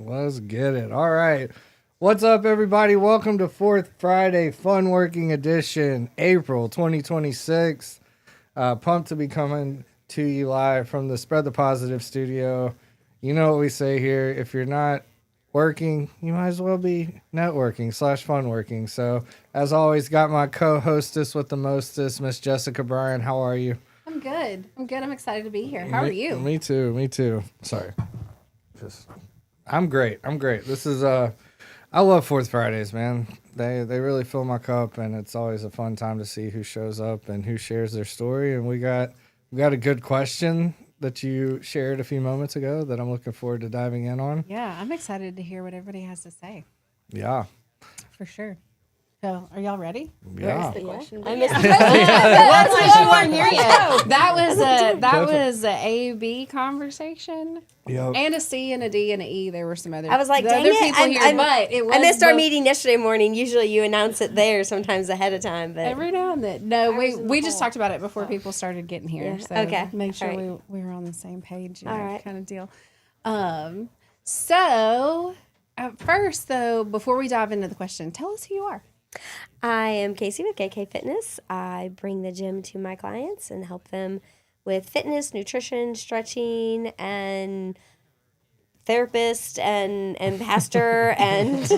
Let's get it. All right. What's up, everybody? Welcome to Fourth Friday Fun Working Edition, April 2026. Pumped to be coming to you live from the Spread the Positive studio. You know what we say here. If you're not working, you might as well be networking / fun working. So, as always, got my co-hostess with the mostest, Miss Jessica Bryan. How are you? I'm good. I'm excited to be here. How are you? Me too. Sorry. I'm great. This is I love Fourth Fridays, man. They really fill my cup, and it's always a fun time to see who shows up and who shares their story. And we got a good question that you shared a few moments ago that I'm looking forward to diving in on. Yeah, I'm excited to hear what everybody has to say. Yeah. For sure. So, are y'all ready? Yeah. The question. I missed That's why she weren't here yet. That was a A-B conversation. Yep. And a C and a D and an E. There were some other. I was like, the dang other it. people here, but it was I missed our both- meeting yesterday morning. Usually you announce it there sometimes ahead of time. But Every now and then. No, was in the we just poll. talked about it before people started getting here. Yeah. So Okay. make sure All right. we were on the same page, All right. kind of deal. So at first, though, before we dive into the question, tell us who you are. I am Casey with KK Fitness. I bring the gym to my clients and help them with fitness, nutrition, stretching, and therapist and pastor and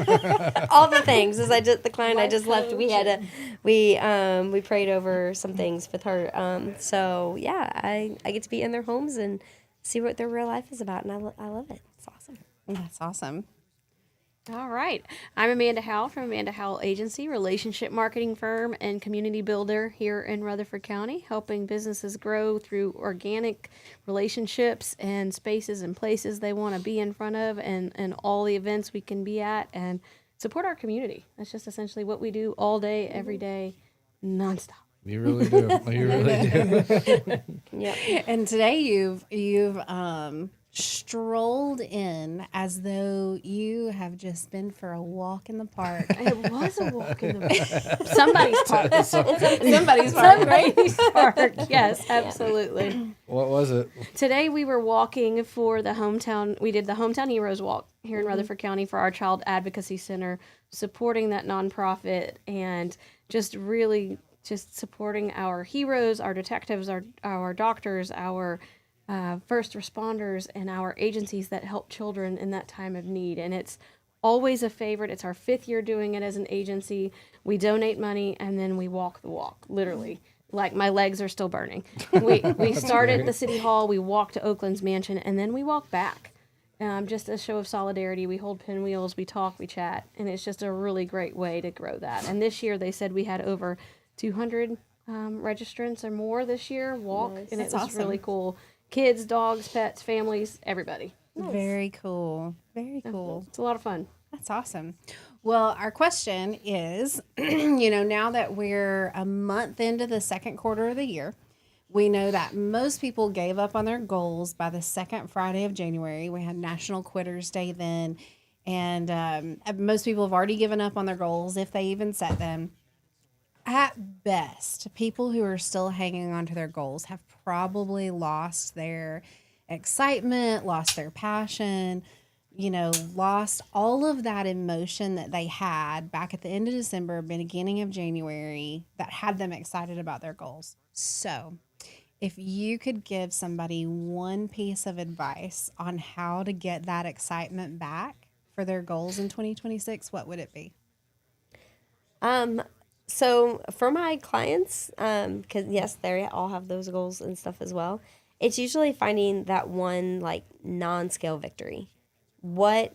all the things. As the client I just left, we had we prayed over some things with her. So yeah, I get to be in their homes and see what their real life is about, and I love it. It's awesome. That's awesome. All right. I'm Amanda Howell from Amanda Howell Agency, relationship marketing firm and community builder here in Rutherford County, helping businesses grow through organic relationships and spaces and places they want to be in front of and all the events we can be at and support our community. That's just essentially what we do all day, every day, nonstop. You really do. You really do. Yeah. And today you've strolled in as though you have just been for a walk in the park. It was a walk in the park. Somebody's park. Somebody's park, right? Somebody's park. Yes, absolutely. What was it? Today we were walking for the hometown. We did the Hometown Heroes Walk here in Rutherford County for our Child Advocacy Center, supporting that nonprofit and just really just supporting our heroes, our detectives, our doctors, our first responders, and our agencies that help children in that time of need. And it's always a favorite. It's our 5th year doing it as an agency. We donate money and then we walk the walk, literally. Like my legs are still burning. We start at the city hall, we walk to Oakland's mansion, and then we walk back. Just a show of solidarity. We hold pinwheels, we talk, we chat, and it's just a really great way to grow that. And this year they said we had over 200 registrants or more this year walk, Nice. and That's it was awesome. really cool. Kids, dogs, pets, families, everybody. Very cool. Very cool. It's a lot of fun. That's awesome. Well, our question is, now that we're a month into the second quarter of the year, we know that most people gave up on their goals by the second Friday of January. We had National Quitters Day then, and most people have already given up on their goals if they even set them. At best, people who are still hanging on to their goals have probably lost their excitement, lost their passion, lost all of that emotion that they had back at the end of December, beginning of January, that had them excited about their goals. So, if you could give somebody one piece of advice on how to get that excitement back for their goals in 2026, what would it be? So for my clients, because yes, they all have those goals and stuff as well. It's usually finding that one like non-scale victory. What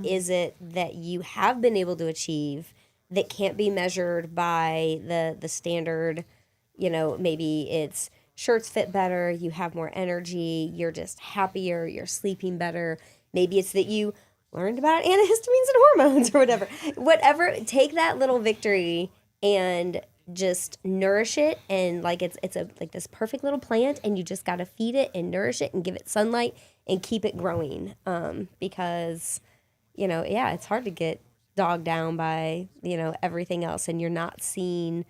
is it that you have been able to achieve that can't be measured by the standard? Maybe it's shirts fit better, you have more energy, you're just happier, you're sleeping better. Maybe it's that you learned about antihistamines and hormones or whatever. Whatever, take that little victory and just nourish it, and like it's like this perfect little plant, and you just got to feed it and nourish it and give it sunlight and keep it growing, because it's hard to get dogged down by everything else, and you're not seeing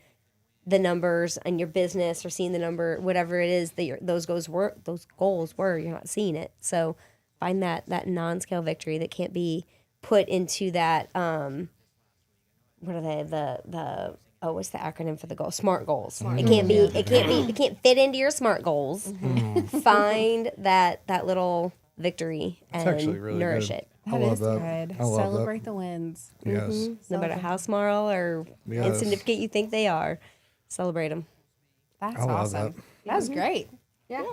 the numbers in your business or seeing the number, whatever it is that those goals were, you're not seeing it. So find that non-scale victory that can't be put into that, what are they, what's the acronym for the goal? SMART goals. It can't fit into your SMART goals. Find that little victory and actually really nourish good. it. I love that. Good. I love Celebrate the wins. that. Yes. No matter how small or Yes. insignificant you think they are, celebrate them. That's I love awesome. that. That was great. Yeah.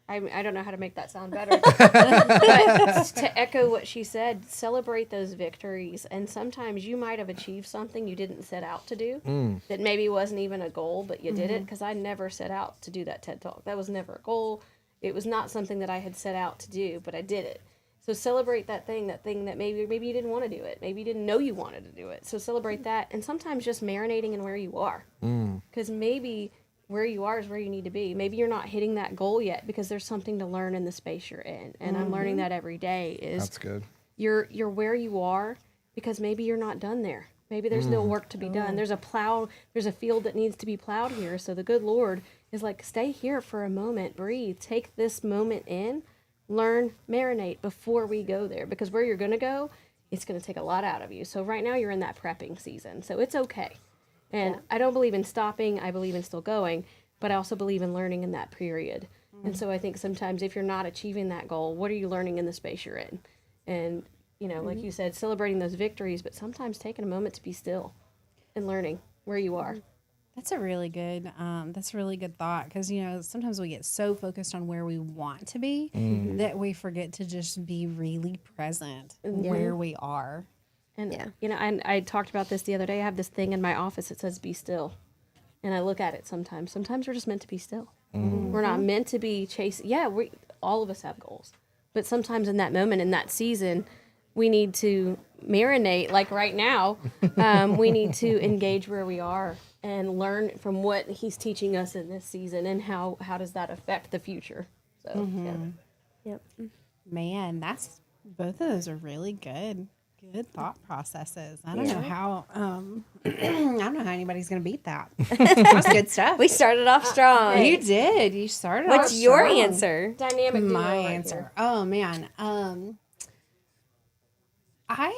I don't know how to make that sound better. But to echo what she said, celebrate those victories. And sometimes you might have achieved something you didn't set out to do that maybe wasn't even a goal, but you did it. Because I never set out to do that TED Talk. That was never a goal. It was not something that I had set out to do, but I did it. So celebrate that thing that maybe you didn't want to do it. Maybe you didn't know you wanted to do it. So celebrate that. And sometimes just marinating in where you are. Because maybe where you are is where you need to be. Maybe you're not hitting that goal yet because there's something to learn in the space you're in. And I'm learning that every day is That's good. you're where you are because maybe you're not done there. Maybe there's no work to be done. There's a field that needs to be plowed here. So the good Lord is like, stay here for a moment, breathe, take this moment in, learn, marinate before we go there. Because where you're going to go, it's going to take a lot out of you. So right now you're in that prepping season. So it's okay. And I don't believe in stopping. I believe in still going. But I also believe in learning in that period. And so I think sometimes if you're not achieving that goal, what are you learning in the space you're in? And, like you said, celebrating those victories, but sometimes taking a moment to be still and learning where you are. That's a really good thought because, sometimes we get so focused on where we want to be that we forget to just be really present where we are. And, and I talked about this the other day. I have this thing in my office that says, be still. And I look at it sometimes. Sometimes we're just meant to be still. We're not meant to be chasing. Yeah, all of us have goals. But sometimes in that moment, in that season, we need to marinate. Like right now, we need to engage where we are and learn from what he's teaching us in this season and how does that affect the future. So, Yep. Man, both of those are really good thought processes. I don't know how I don't know how anybody's gonna beat that. That's good stuff. We started off strong. You did. You started. What's off your strong. answer? Dynamic duo My right answer. here. Oh man. I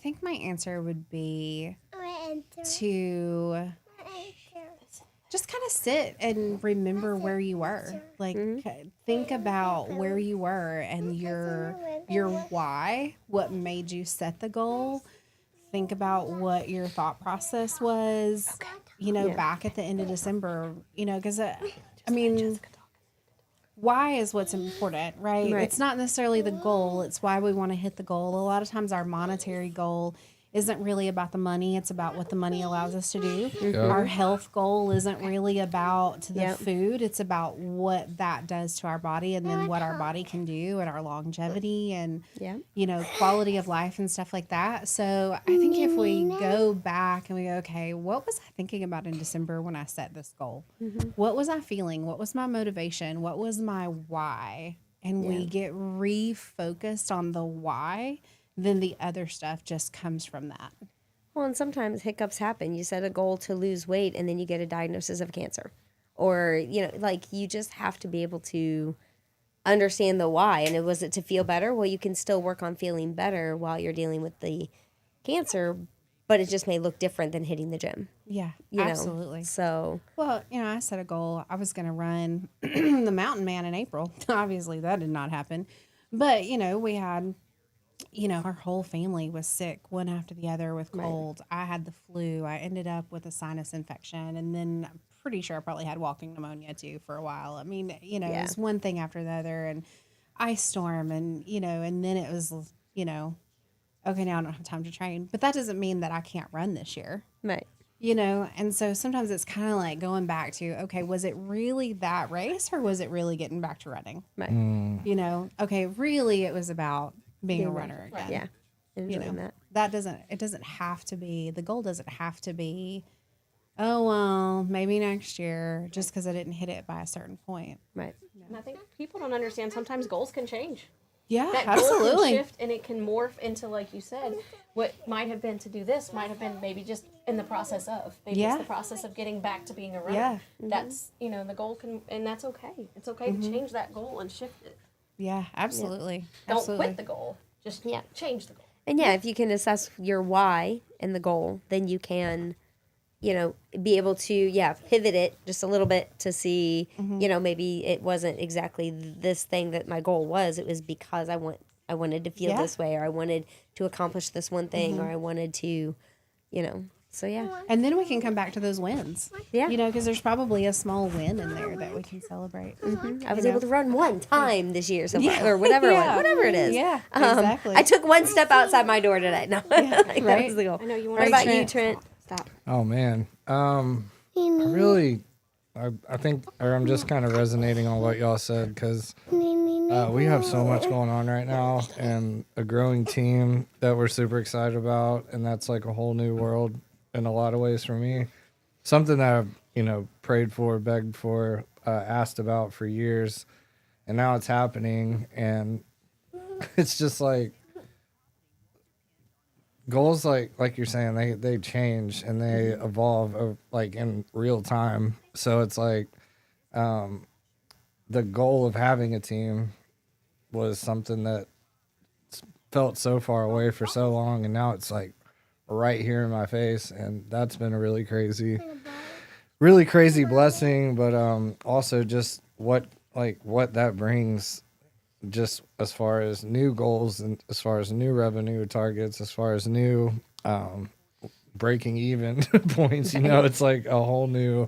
think my answer would be to just kind of sit and remember where you were. Like think about where you were and your why, what made you set the goal. Think about what your thought process was, back at the end of December, because why is what's important, right? It's not necessarily the goal. It's why we want to hit the goal. A lot of times our monetary goal isn't really about the money. It's about what the money allows us to do. Our health goal isn't really about the food. It's about what that does to our body and then what our body can do and our longevity and, quality of life and stuff like that. So I think if we go back and we go, okay, what was I thinking about in December when I set this goal? What was I feeling? What was my motivation? What was my why? And we get refocused on the why, then the other stuff just comes from that. Well, and sometimes hiccups happen. You set a goal to lose weight and then you get a diagnosis of cancer. Or, you just have to be able to understand the why. And was it to feel better? Well, you can still work on feeling better while you're dealing with the cancer, but it just may look different than hitting the gym. Yeah, you know? absolutely. So, well, I set a goal. I was going to run the Mountain Man in April. Obviously, that did not happen. But, we had... our whole family was sick one after the other with colds. I had the flu. I ended up with a sinus infection. And then I'm pretty sure I probably had walking pneumonia too for a while. I mean, it was one thing after the other and ice storm and, and then it was, okay, now I don't have time to train. But that doesn't mean that I can't run this year. right. And so sometimes it's kind of like going back to, okay, was it really that race or was it really getting back to running? Right. Okay, really it was about being a runner again. Yeah. Enjoying that. It doesn't have to be, the goal doesn't have to be, oh, well, maybe next year just because I didn't hit it by a certain point. Right. And I think people don't understand sometimes goals can change. Yeah, That goal absolutely. can shift and it can morph into, like you said, what might have been to do this might have been maybe just in the process of. Maybe it's the process of getting back to being a runner. Yeah. That's, the goal can, and that's okay. It's okay to change that goal and shift it. Yeah, absolutely. Don't Absolutely. quit the goal. Just Yeah. change the goal. And yeah, if you can assess your why and the goal, then you can, be able to, pivot it just a little bit to see, maybe it wasn't exactly this thing that my goal was. It was because I wanted to feel Yeah. this way, or I wanted to accomplish this one thing, or I wanted to, so yeah. And then we can come back to those wins. Yeah. Because there's probably a small win in there that we can celebrate. I was able to run one time this year, so or whatever, Yeah. whatever it is. Yeah, exactly. I took one step outside my door today. No, like, that right. was the goal. I know you What want about Trent. you, Trent? Stop. Oh man. I think, or I'm just kind of resonating on what y'all said, because we have so much going on right now, and a growing team that we're super excited about, and that's like a whole new world in a lot of ways for me. Something that I've prayed for, begged for, asked about for years, and now it's happening, and it's just like goals, like you're saying, they change and they evolve like in real time. So it's like the goal of having a team was something that felt so far away for so long, and now it's like right here in my face, and that's been a really crazy blessing. But also just what that brings, just as far as new goals and as far as new revenue targets, as far as new breaking even points. It's like a whole new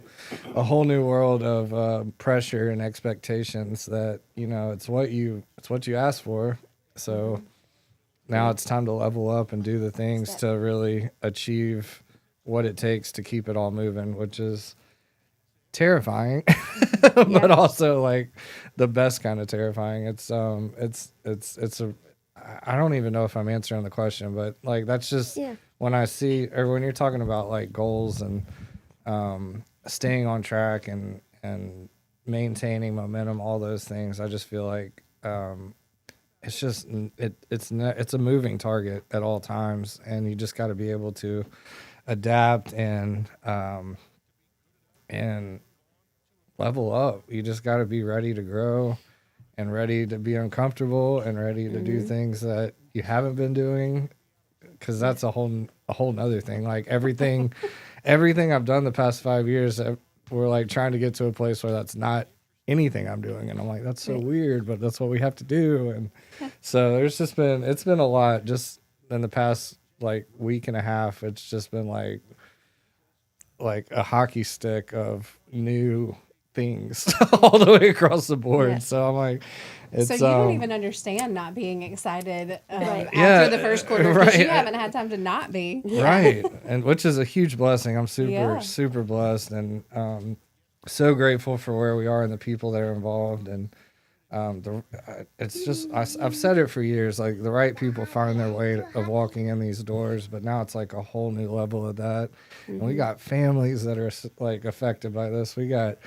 world of pressure and expectations that it's what you asked for. So now it's time to level up and do the things to really achieve what it takes to keep it all moving, which is terrifying, but also like the best kind of terrifying. It's a, I don't even know if I'm answering the question, but like that's just when I see, or when you're talking about like goals and staying on track and maintaining momentum, all those things, I just feel like it's just it's a moving target at all times, and you just got to be able to adapt and level up. You just got to be ready to grow and ready to be uncomfortable and ready to do things that you haven't been doing, because that's a whole nother thing. Like everything I've done the past 5 years, we're like trying to get to a place where that's not anything I'm doing, and I'm like, that's so weird, but that's what we have to do. And so it's been a lot just in the past like week and a half. It's just been like a hockey stick of new things all the way across the board. Yeah. So I'm like, it's, so you don't even understand not being excited Right. after the first quarter, because right. you haven't had time to not be. right, and which is a huge blessing. I'm Yeah. super blessed, and so grateful for where we are and the people that are involved. And it's just I've said it for years, like the right people find their way of walking in these doors, but now it's like a whole new level of that. And we got families that are like affected by this. We got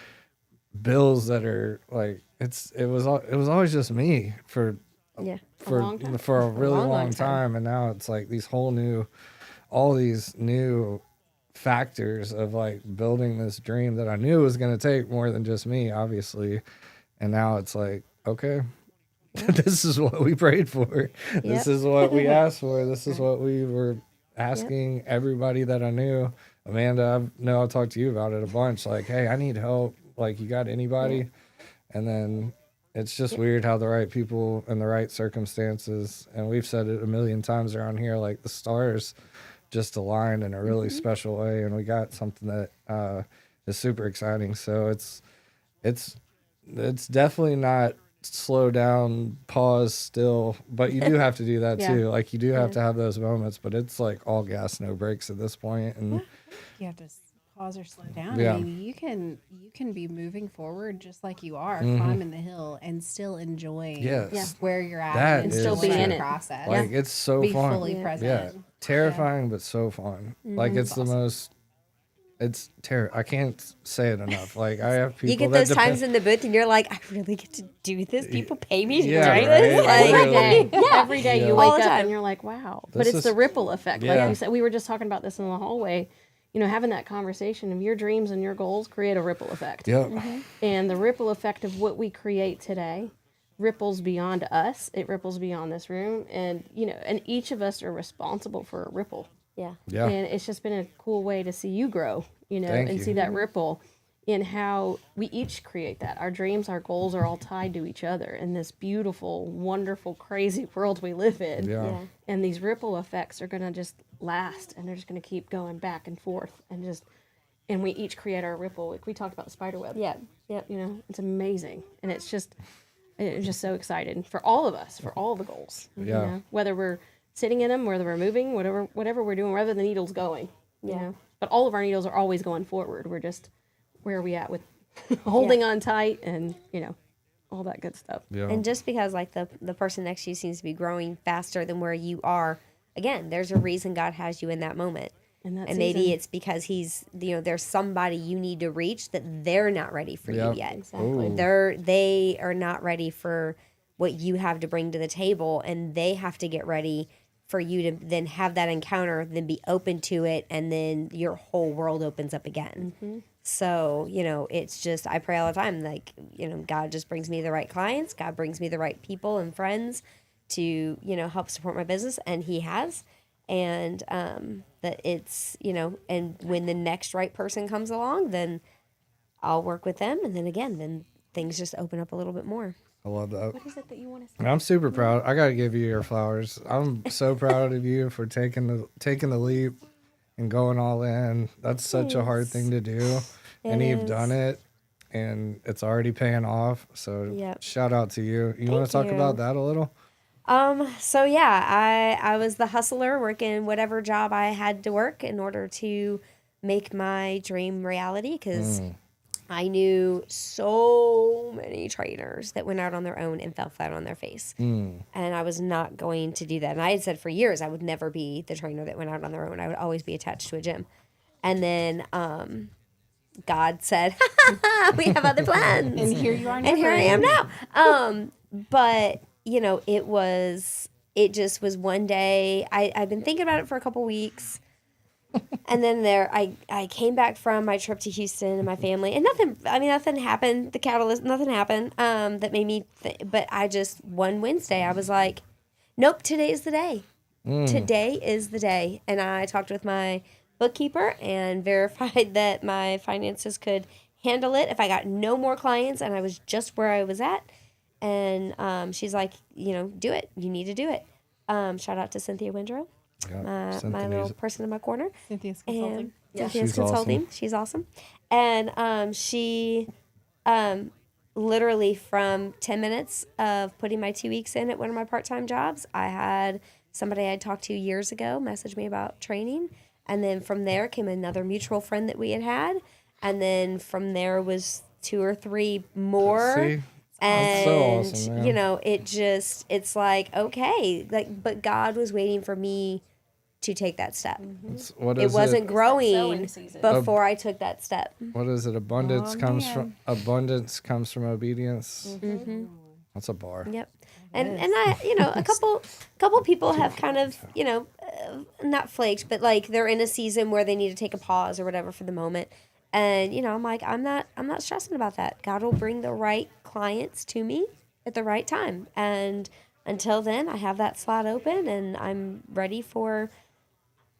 bills that are like, it was always just me for Yeah. a really long long time. time, and now it's like all these new factors of like building this dream that I knew was going to take more than just me, obviously. And now it's like, okay, this is what we prayed for. This is what we asked for. This is what we were asking everybody that I knew. Amanda, I've talked to you about it a bunch. Like, hey, I need help. Like, you got anybody? And then it's just weird how the right people and the right circumstances, and we've said it a million times around here, like the stars just aligned in a really special way, and we got something that is super exciting. So it's definitely not slow down, pause, still, but you do have to do that too. Like you do have to have those moments, but it's like all gas, no brakes at this point. And You have to pause or slow down. Yeah. I mean, you can be moving forward just like you are, climbing the hill, and still enjoying where you're at, That and is still be true. in the process. like it's so be fun. fully present. Yeah, terrifying but so fun. Like it's the most. It's I can't say it enough. Like I have people. You get that those times in the booth and you're like, I really get to do this. People pay me to do Yeah, this. right? Like, Every Literally. day, every day you All wake the up time. and you're like, wow. This But it's is- the ripple effect. Yeah. Like you said, we were just talking about this in the hallway. Having that conversation of your dreams and your goals create a ripple effect. Yep. And the ripple effect of what we create today ripples beyond us. It ripples beyond this room, and and each of us are responsible for a ripple. Yeah. Yeah. And it's just been a cool way to see you grow, Thank and you. see that ripple in how we each create that. Our dreams, our goals are all tied to each other in this beautiful, wonderful, crazy world we live in. Yeah. And these ripple effects are going to just last, and they're just going to keep going back and forth, and we each create our ripple. Like we talked about the spider web. Yeah. Yep. It's amazing. And it's just so excited for all of us, for all the goals. Yeah. Whether we're sitting in them, whether we're moving, whatever we're doing, whether the needle's going. Yeah. But all of our needles are always going forward. We're just, where are we at with holding on tight and, all that good stuff. Yeah. And just because like the person next to you seems to be growing faster than where you are, again, there's a reason God has you in that moment. And maybe it's because he's, there's somebody you need to reach that they're not ready for you yet. Exactly. Ooh. They are not ready for what you have to bring to the table, and they have to get ready for you to then have that encounter, then be open to it, and then your whole world opens up again. Mm-hmm. So, it's just, I pray all the time, like, God just brings me the right clients, God brings me the right people and friends to, help support my business, and he has. And that it's, and when the next right person comes along, then I'll work with them. And then things just open up a little bit more. I love that. What is it that you want to say? I'm super proud. I got to give you your flowers. I'm so proud of you for taking the leap and going all in. That's such a hard thing to do. And you've done it, and it's already paying off. So shout out to you. You want to talk about that a little? So yeah, I was the hustler working whatever job I had to work in order to make my dream reality, because I knew so many trainers that went out on their own and fell flat on their face. And I was not going to do that. And I had said for years I would never be the trainer that went out on their own. I would always be attached to a gym. And then God said, we have other plans. And here you are. And here I am now. But it just was one day. I've been thinking about it for a couple weeks. And then I came back from my trip to Houston and my family, and nothing happened. The catalyst, nothing happened that made me, but one Wednesday, I was like, nope, today's the day. Today is the day. And I talked with my bookkeeper and verified that my finances could handle it if I got no more clients and I was just where I was at. And she's like, do it. You need to do it. Shout out to Cynthia Windrow, my little person in my corner. Cynthia's consulting. Cynthia's consulting. Awesome. She's awesome. And she literally from 10 minutes of putting my 2 weeks in at one of my part-time jobs, I had somebody I'd talked to years ago message me about training. And then from there came another mutual friend that we had. And then from there was 2 or 3 more. See? And, so awesome, man. it's like, okay, but God was waiting for me to take that step. It wasn't growing before I took that step. What is it? Abundance comes from obedience. Mm-hmm. That's a bar. Yep. And I, a couple people have kind of, not flaked, but like they're in a season where they need to take a pause or whatever for the moment. And, I'm like, I'm not stressing about that. God will bring the right clients to me at the right time. And until then, I have that slot open and I'm ready for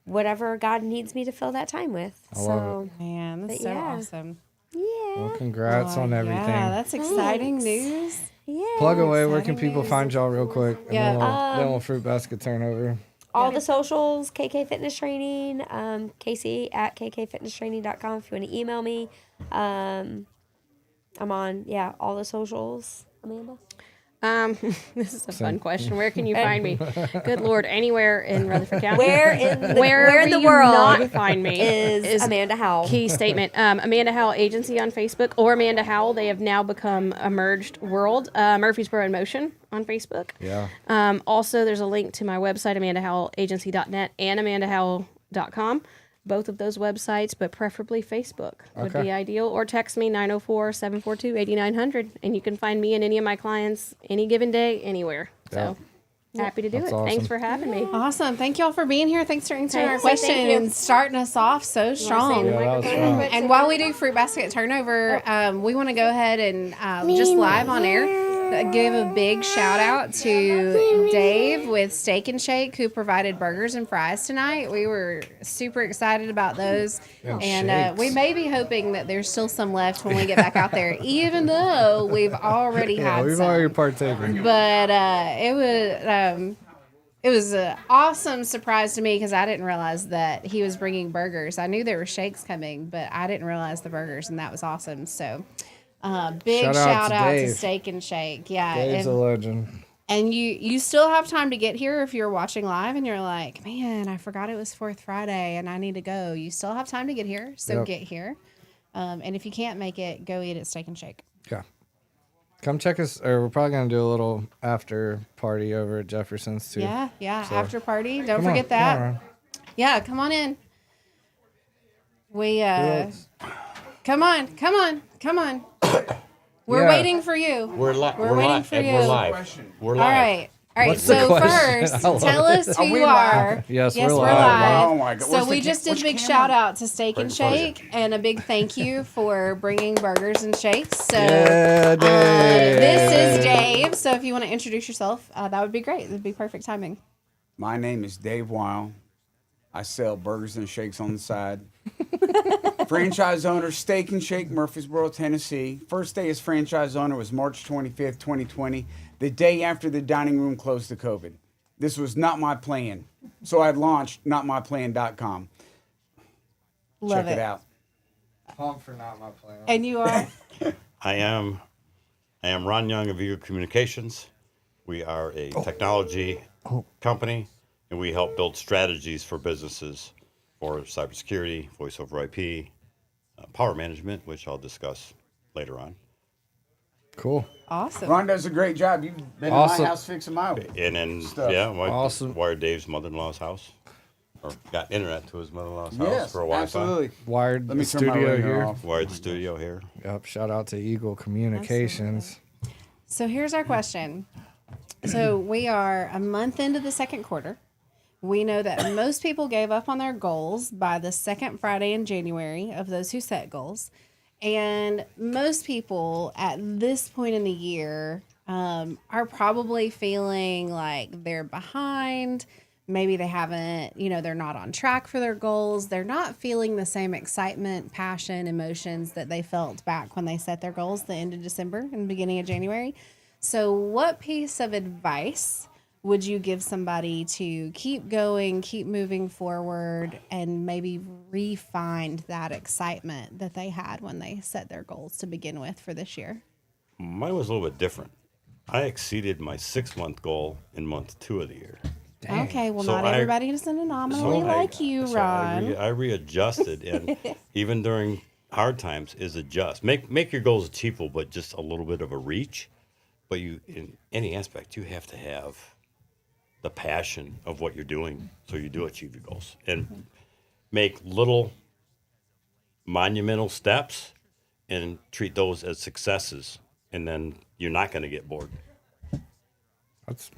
whatever God needs me to fill that time with. I love it. Man, that's so awesome. Yeah. Well, congrats on everything. Yeah, that's exciting news. Yeah. Plug away. Where can people find y'all real quick? And then we'll fruit basket turn over. All the socials, KK Fitness Training, Casey at kkfitnesstraining.com if you want to email me. I'm on, all the socials. Amanda? This is a fun question. Where can you find me? Good Lord, anywhere in Rutherford County. Where in the world not find me is Amanda Howell? Key statement. Amanda Howell Agency on Facebook or Amanda Howell. They have now become a merged world. Murfreesboro in Motion on Facebook. Yeah. Also, there's a link to my website, AmandaHowellAgency.net and AmandaHowell.com. Both of those websites, but preferably Facebook would be ideal. Or text me 904-742-8900, and you can find me and any of my clients any given day, anywhere. So happy to do it. Awesome. Thanks for having me. Awesome. Thank y'all for being here. Thanks for answering our Thank question you. and starting us off so strong. Yeah, that was fun. And while we do fruit basket turnover, we want to go ahead and just live on air give a big shout out to Dave with Steak and Shake, who provided burgers and fries tonight. We were super excited about those. And we may be hoping that there's still some left when we get back out there, even though we've already had we've some. already partaken. But it was an awesome surprise to me because I didn't realize that he was bringing burgers. I knew there were shakes coming, but I didn't realize the burgers, and that was awesome. So, big shout out to Steak and Shake. Yeah, Dave's a legend. And you still have time to get here if you're watching live and you're like, man, I forgot it was 4th Friday and I need to go. You still have time to get here, so get here. And if you can't make it, go eat at Steak and Shake. Yeah. Come check us, or we're probably going to do a little after party over at Jefferson's too. Yeah, so, after party. Don't come forget on, that. Come on, yeah, come on in. We, come on. We're waiting for you. We're live. We're waiting for you. We're live. We're live. All right. What's the So question? first, tell us who you are. Yes, we're we're live. live. Oh my God. So What's we the just did a which big camera? shout out to Steak and Great Shake and a big thank you for bringing burgers and shakes. So Yeah, Dave. this is Dave. So if you want to introduce yourself, that would be great. That'd be perfect timing. My name is Dave Weil. I sell burgers and shakes on the side. Franchise owner, Steak and Shake, Murfreesboro, Tennessee. First day as franchise owner was March 25th, 2020, the day after the dining room closed to COVID. This was not my plan. So I launched notmyplan.com. Love Check it out. Pump for not my plan. And you are? I am Ron Young of Eager Communications. We are a technology company, and we help build strategies for businesses for cybersecurity, voice over IP, power management, which I'll discuss later on. Cool. Awesome. Ron does a great job. You've been Awesome. in my house fixing my And then, stuff. Awesome. wired Dave's mother-in-law's house, or got internet to his mother-in-law's house Yes, for a Wi-Fi. absolutely. Wired Let me the turn my studio ringer here. off. Wired the studio here. Yep. Shout out to Eagle Communications. So here's our question. So we are a month into the second quarter. We know that most people gave up on their goals by the second Friday in January of those who set goals. And most people at this point in the year are probably feeling like they're behind. Maybe they haven't, they're not on track for their goals. They're not feeling the same excitement, passion, emotions that they felt back when they set their goals the end of December and beginning of January. So what piece of advice would you give somebody to keep going, keep moving forward, and maybe re-find that excitement that they had when they set their goals to begin with for this year? Mine was a little bit different. I exceeded my 6-month goal in month 2 of the year. Dang. Okay, well, So not everybody is an anomaly like you, Ron. I readjusted, and even during hard times, is adjust. Make your goals achievable, but just a little bit of a reach. But in any aspect, you have to have the passion of what you're doing, so you do achieve your goals, and make little monumental steps, and treat those as successes, and then you're not going to get bored. That's,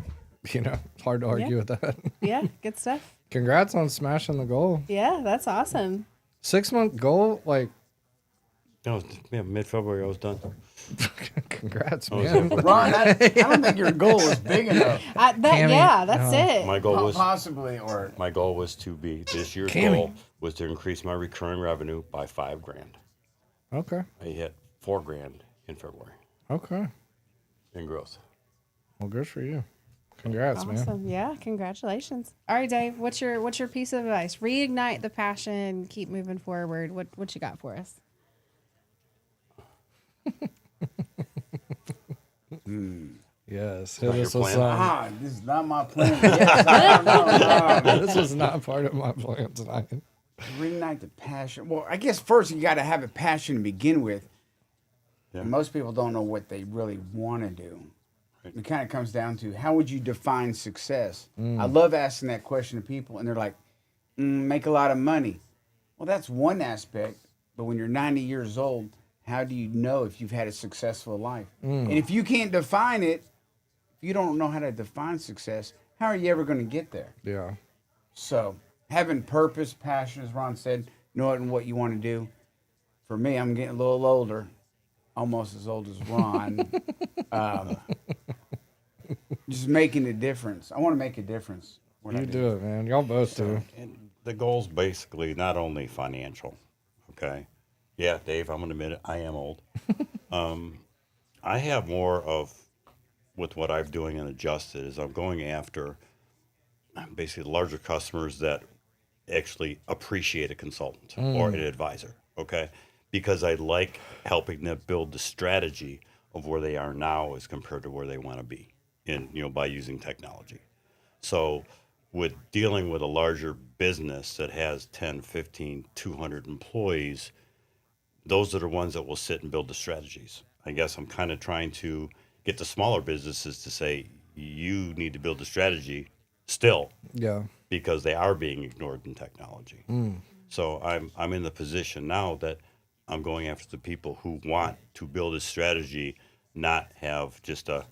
hard to argue with that. Yeah, good stuff. Congrats on smashing the goal. Yeah, that's awesome. 6-month goal, like, Mid-February I was done. congrats, was man. Ron, I don't think your goal is big enough. Cammy, That's it. My goal was Possibly, or My goal was to be, this year's Cammy. goal was to increase my recurring revenue by $5,000. Okay. I hit $4,000 in February Okay. in growth. Well, good for you. Congrats, man. Awesome. Yeah, congratulations. All right, Dave, what's your piece of advice? Reignite the passion, keep moving forward. What you got for us? Yes. Not This your was, plan. this is not my plan. Yes, I don't know. this was not part of my plan tonight. Reignite the passion. Well, I guess first you got to have a passion to begin with. Yeah. And most people don't know what they really want to do. It kind of comes down to how would you define success? I love asking that question to people, and they're like, make a lot of money. Well, that's one aspect. But when you're 90 years old, how do you know if you've had a successful life? And if you can't define it, if you don't know how to define success, how are you ever going to get there? Yeah. So having purpose, passion, as Ron said, knowing what you want to do. For me, I'm getting a little older. almost as old as Ron. Just making a difference. I want to make a difference. What I You do it, man. Y'all both do. And the goal's basically not only financial, okay? Yeah, Dave, I'm going to admit it, I am old. I have more of, with what I'm doing and adjusted, is I'm going after basically larger customers that actually appreciate a consultant or an advisor, okay? Because I like helping them build the strategy of where they are now as compared to where they want to be in, by using technology. So with dealing with a larger business that has 10, 15, 200 employees, those are the ones that will sit and build the strategies. I guess I'm kind of trying to get the smaller businesses to say, you need to build the strategy still Yeah. because they are being ignored in technology. So I'm in the position now that I'm going after the people who want to build a strategy, not have just I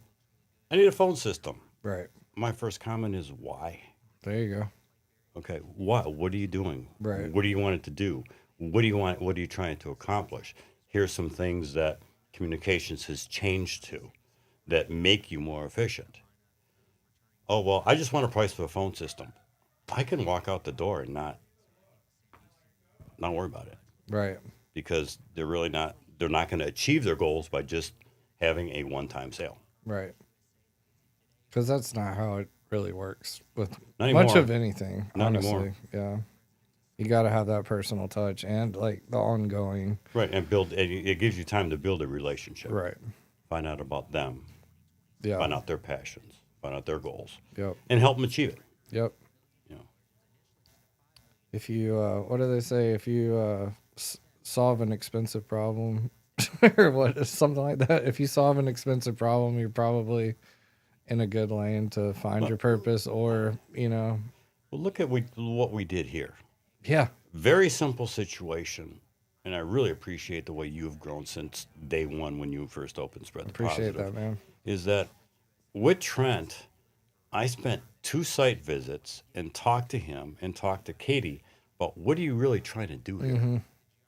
need a phone system. Right. My first comment is why? There you go. Okay, what are you doing? Right. What do you want it to do? What are you trying to accomplish? Here's some things that communications has changed to that make you more efficient. Oh, well, I just want a price for a phone system. I can walk out the door and not worry about it Right. because they're not going to achieve their goals by just having a one-time sale. Right. Because that's not how it really works with Not much anymore. of anything. Not honestly. anymore. Yeah. You got to have that personal touch and like the ongoing. Right, and it gives you time to build a relationship. Right. Find out about them, Yeah. find out their passions, find out their goals, Yep. and help them achieve it. Yep. You know. If you, what do they say? If you solve an expensive problem or what, something like that. If you solve an expensive problem, you're probably in a good lane to find your purpose or, Well, look at what we did here. yeah. Very simple situation, and I really appreciate the way you've grown since day one when you first opened Spread the Appreciate Positive. that, man. Is that with Trent, I spent 2 site visits and talked to him and talked to Katie about what are you really trying to do here?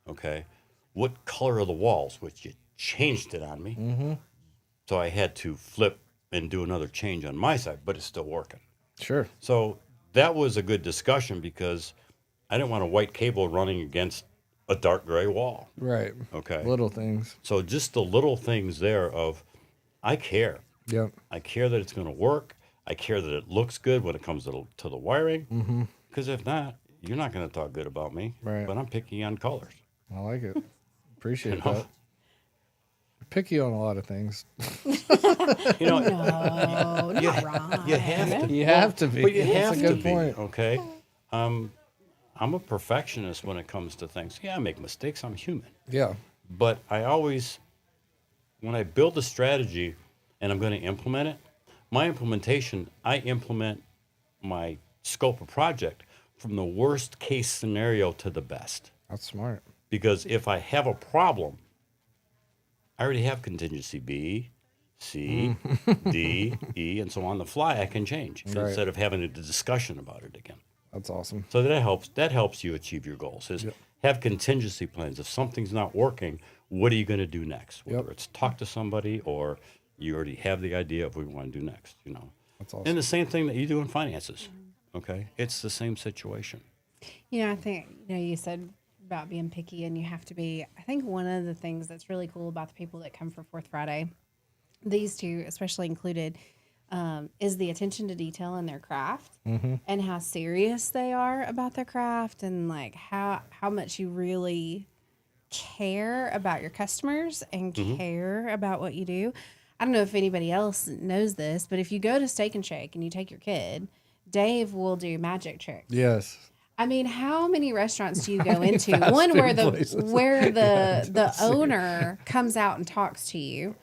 Okay. What color are the walls? Which you changed it on me. So I had to flip and do another change on my side, but it's still working. Sure. So that was a good discussion because I didn't want a white cable running against a dark gray wall. Right. Okay. Little things. So just the little things there of I care. Yep. I care that it's going to work. I care that it looks good when it comes to the wiring. Because if not, you're not going to talk good about me. Right. But I'm picky on colors. I like it. Appreciate You know? that. Picky on a lot of things. You know, No, not wrong. you have to. You have to be. But you That's have a to good be. point. Okay. I'm a perfectionist when it comes to things. Yeah, I make mistakes. I'm human. Yeah. But I always, when I build a strategy and I'm going to implement it, my implementation, I implement my scope of project from the worst case scenario to the best. That's smart. Because if I have a problem, I already have contingency B, C, D, E, and so on the fly I can change Right. instead of having a discussion about it again. That's awesome. So that helps you achieve your goals. Is have contingency plans. If something's not working, what are you going to do next? Whether it's talk to somebody or you already have the idea of what we want to do next. That's awesome. And the same thing that you do in finances. Okay, it's the same situation. I think, you said about being picky and you have to be. I think one of the things that's really cool about the people that come for Fourth Friday, these two especially included, is the attention to detail in their craft and how serious they are about their craft and like how much you really care about your customers and care about what you do. I don't know if anybody else knows this, but if you go to Steak and Shake and you take your kid, Dave will do magic tricks. Yes. I mean, how many restaurants do you go into? fast One food where places. the owner comes out and talks to you,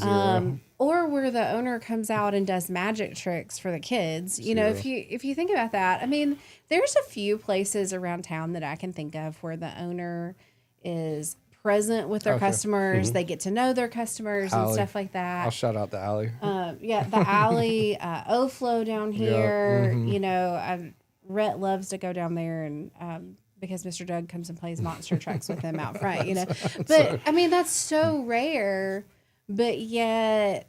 or where the owner comes out and does magic tricks for the kids. If you think about that, I mean, there's a few places around town that I can think of where the owner is present with their customers. They get to know their customers and Alley. stuff like that. I'll shout out the alley. The alley, Oflo down here. mhm. Rhett loves to go down there and because Mr. Doug comes and plays monster trucks with them out front, you know. But I mean, that's so rare, but yet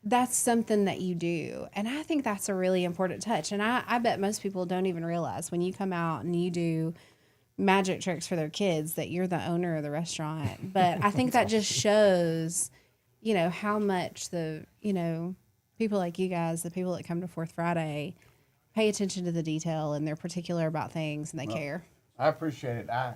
that's something that you do. And I think that's a really important touch. And I bet most people don't even realize when you come out and you do magic tricks for their kids that you're the owner of the restaurant. But I think that just shows, you know, how much the, you know, people like you guys, the people that come to Fourth Friday, pay attention to the detail and they're particular about things and they care. I appreciate it. I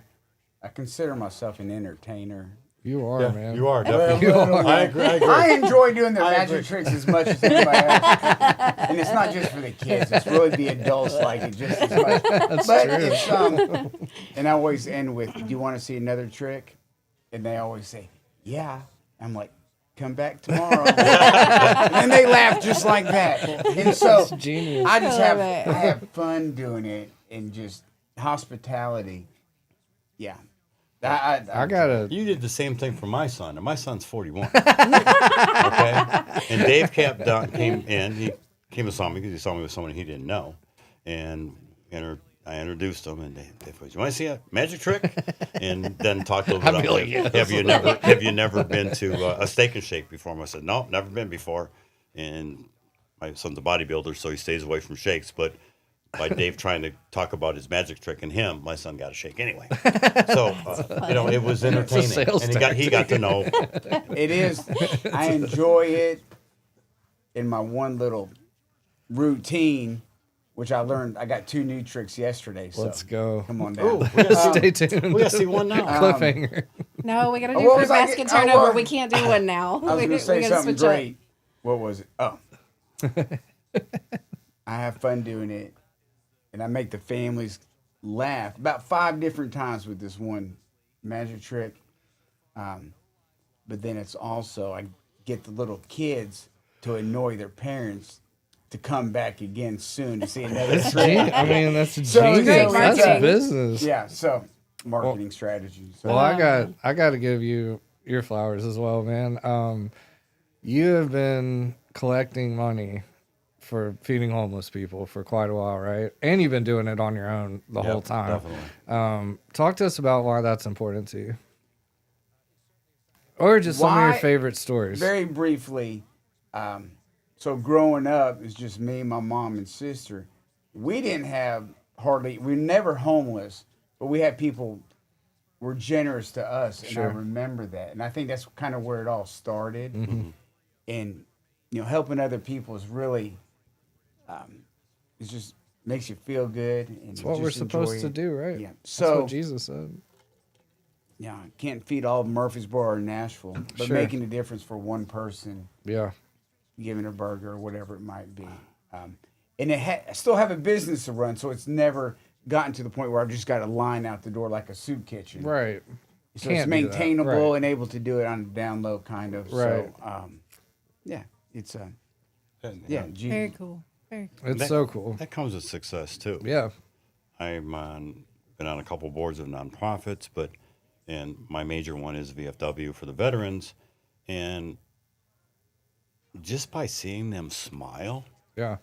consider myself an entertainer. You are, man. You are definitely. I agree. I enjoy doing the magic tricks as much as anybody else. And it's not just for the kids. It's really the adults like it just as much. That's But true. it's, and I always end with, do you want to see another trick? And they always say, yeah. I'm like, come back tomorrow. And then they laugh just like that. And so Genius. I just I love I it. have fun doing it and just hospitality. Yeah. I gotta. You did the same thing for my son, and my son's 41. Okay? And Dave came in. He came and saw me because he saw me with someone he didn't know. And I introduced him, and Dave goes, you want to see a magic trick? And then talked a little bit I'd be about, like, yes. have you never been to a Steak and Shake before? And I said, no, never been before. And my son's a bodybuilder, so he stays away from shakes. But by Dave trying to talk about his magic trick and him, my son got a shake anyway. So, you know, it was entertaining. sales And he got to know. It is. I enjoy it in my one little routine, which I learned. I got 2 new tricks yesterday. So Let's go. Come on down. Stay tuned. We got to see one now. Cliffhanger. No, we got to do what fruit was I basket get- oh, turnover. what? We can't do one now. I was going to say We gotta something switch up. great. What was it? Oh. I have fun doing it, and I make the families laugh about 5 different times with this one magic trick. But then it's also, I get the little kids to annoy their parents to come back again soon to see another trick. I mean, that's So- genius. so That's it's, a business. Yeah, so marketing strategy. So. Well, I got to give you your flowers as well, man. You have been collecting money for feeding homeless people for quite a while, right? And you've been doing it on your own the whole time. Definitely. Talk to us about why that's important to you, or just some of your Why- favorite stories. Very briefly, so growing up, it's just me, my mom, and sister. We didn't have we were never homeless, but we had people were generous to us, and Sure. I remember that. And I think that's kind of where it all started. And, you know, helping other people is really, it just makes you feel good. And It's what we're supposed to do, right? Yeah. That's So, what Jesus said. yeah, can't feed all of Murfreesboro or Nashville, but Sure. making a difference for one person. Yeah. Giving a burger or whatever it might be. And I still have a business to run, so it's never gotten to the point where I've just got a line out the door like a soup kitchen. Right. So Can't it's do that. maintainable Right. and able to do it on a down low kind of. Right. So, yeah, it's Yeah. Very cool. Very cool. It's so cool. That comes with success, too. Yeah. I've been on a couple boards of nonprofits, and my major one is VFW for the veterans. And just by seeing them smile, Yeah.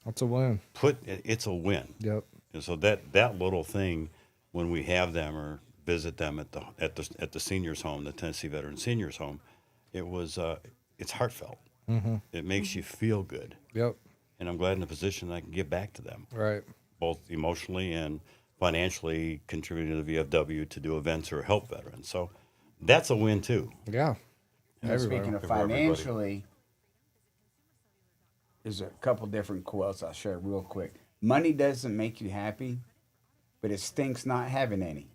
That's a win. it's a win. Yep. And so that little thing, when we have them or visit them at the seniors home, the Tennessee Veteran Seniors Home, it's heartfelt. Mm-hmm. It makes you feel good, Yep. and I'm glad in the position I can give back to them, Right. both emotionally and financially, contributing to the VFW to do events or help veterans. So that's a win too. Yeah. And Everybody. speaking of For everybody. financially, there's a couple different quotes I'll share real quick. Money doesn't make you happy, but it stinks not having any.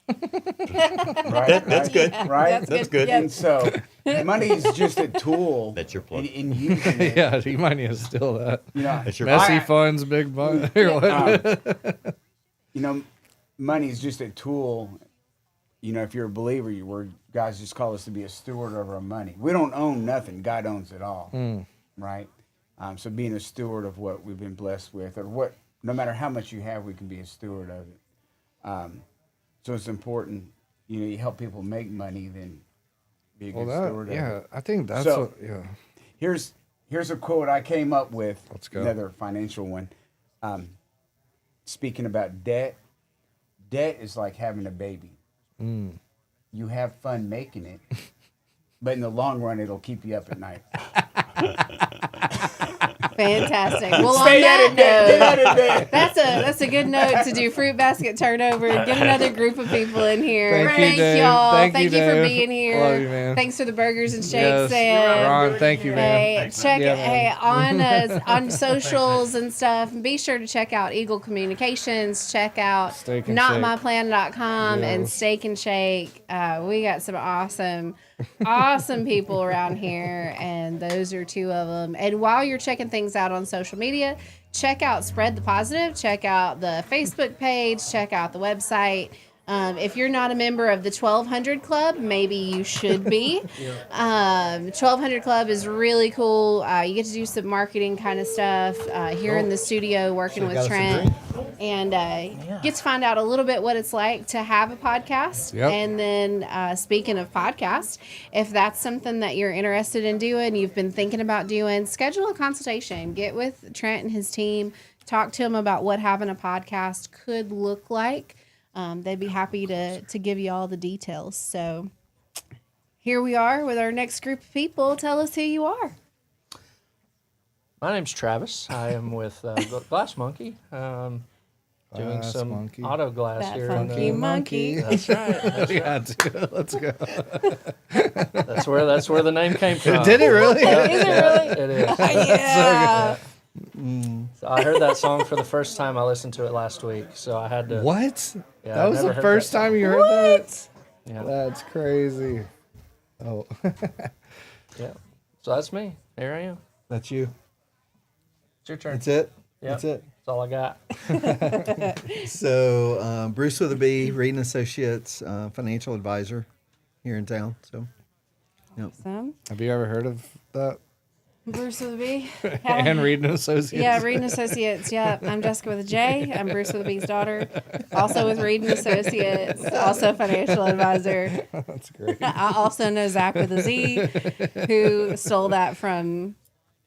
Right? That's good. Right? That's good. And so money is just a tool. That's your plug. In using it. Yeah, you might need to steal that. You know, That's your Messy I- funds, big fun. Or what? you know, money is just a tool. You know, if you're a believer, guys just call us to be a steward over our money. We don't own nothing. God owns it all. Right? So being a steward of what we've been blessed with, or no matter how much you have, we can be a steward of it. So it's important, you know, you help people make money, then be a good steward of it. I think that's So- yeah. Here's a quote I came up with. Let's go. Another financial one. Speaking about debt, debt is like having a baby. You have fun making it, but in the long run, it'll keep you up at night. Fantastic. Well, on Stay out that of debt. Get out note, of debt. that's a good note to do fruit basket turnover. Get another group of people in here. Thank you, Dave. y'all. Thank Thank you, you for Dave. being here. Love you, man. Thanks for the burgers and shakes, Yes. Sam. Ron, thank you, man. Hey, check Yeah, it. man. Hey, on socials and stuff. Be sure to check out Eagle Communications. Check out Steak and Shake. notmyplan.com and Yes. Steak and Shake. We got some awesome people around here, and those are two of them. And while you're checking things out on social media, check out Spread the Positive. Check out the Facebook page. Check out the website. If you're not a member of the 1200 Club, maybe you should be. 1200 Club is really cool. You get to do some marketing kind of stuff here in the studio working with Trent. And get to find out a little bit what it's like to have a podcast. Yep. And then speaking of podcasts, if that's something that you're interested in doing, you've been thinking about doing, schedule a consultation. Get with Trent and his team. Talk to him about what having a podcast could look like. They'd be happy to give you all the details. So here we are with our next group of people. Tell us who you are. My name's Travis. I am with Glass Monkey, doing Glass some Monkey. auto glass That here. funky monkey. That's right. Yeah, dude, let's go. That's where the name came from. Did it really? Yeah, it is. Yeah. So I heard that song for the first time. I listened to it last week, so I had to. What? Yeah, That I've was never the heard first that time you heard that? Yeah, That's crazy. Oh, yeah. So that's me. Here I am. That's you. It's your turn. That's it. Yep. That's it. That's all I got. So Bruce with a B, Reed and Associates, financial advisor here in town. So So, have you ever heard of that? Bruce with a B. And Reed and Associates. Yeah, Reed and Associates. Yeah, I'm Jessica with a J. I'm Bruce with a B's daughter. Also with Reed and Associates. Also financial advisor. That's great. I also know Zach with a Z, who stole that from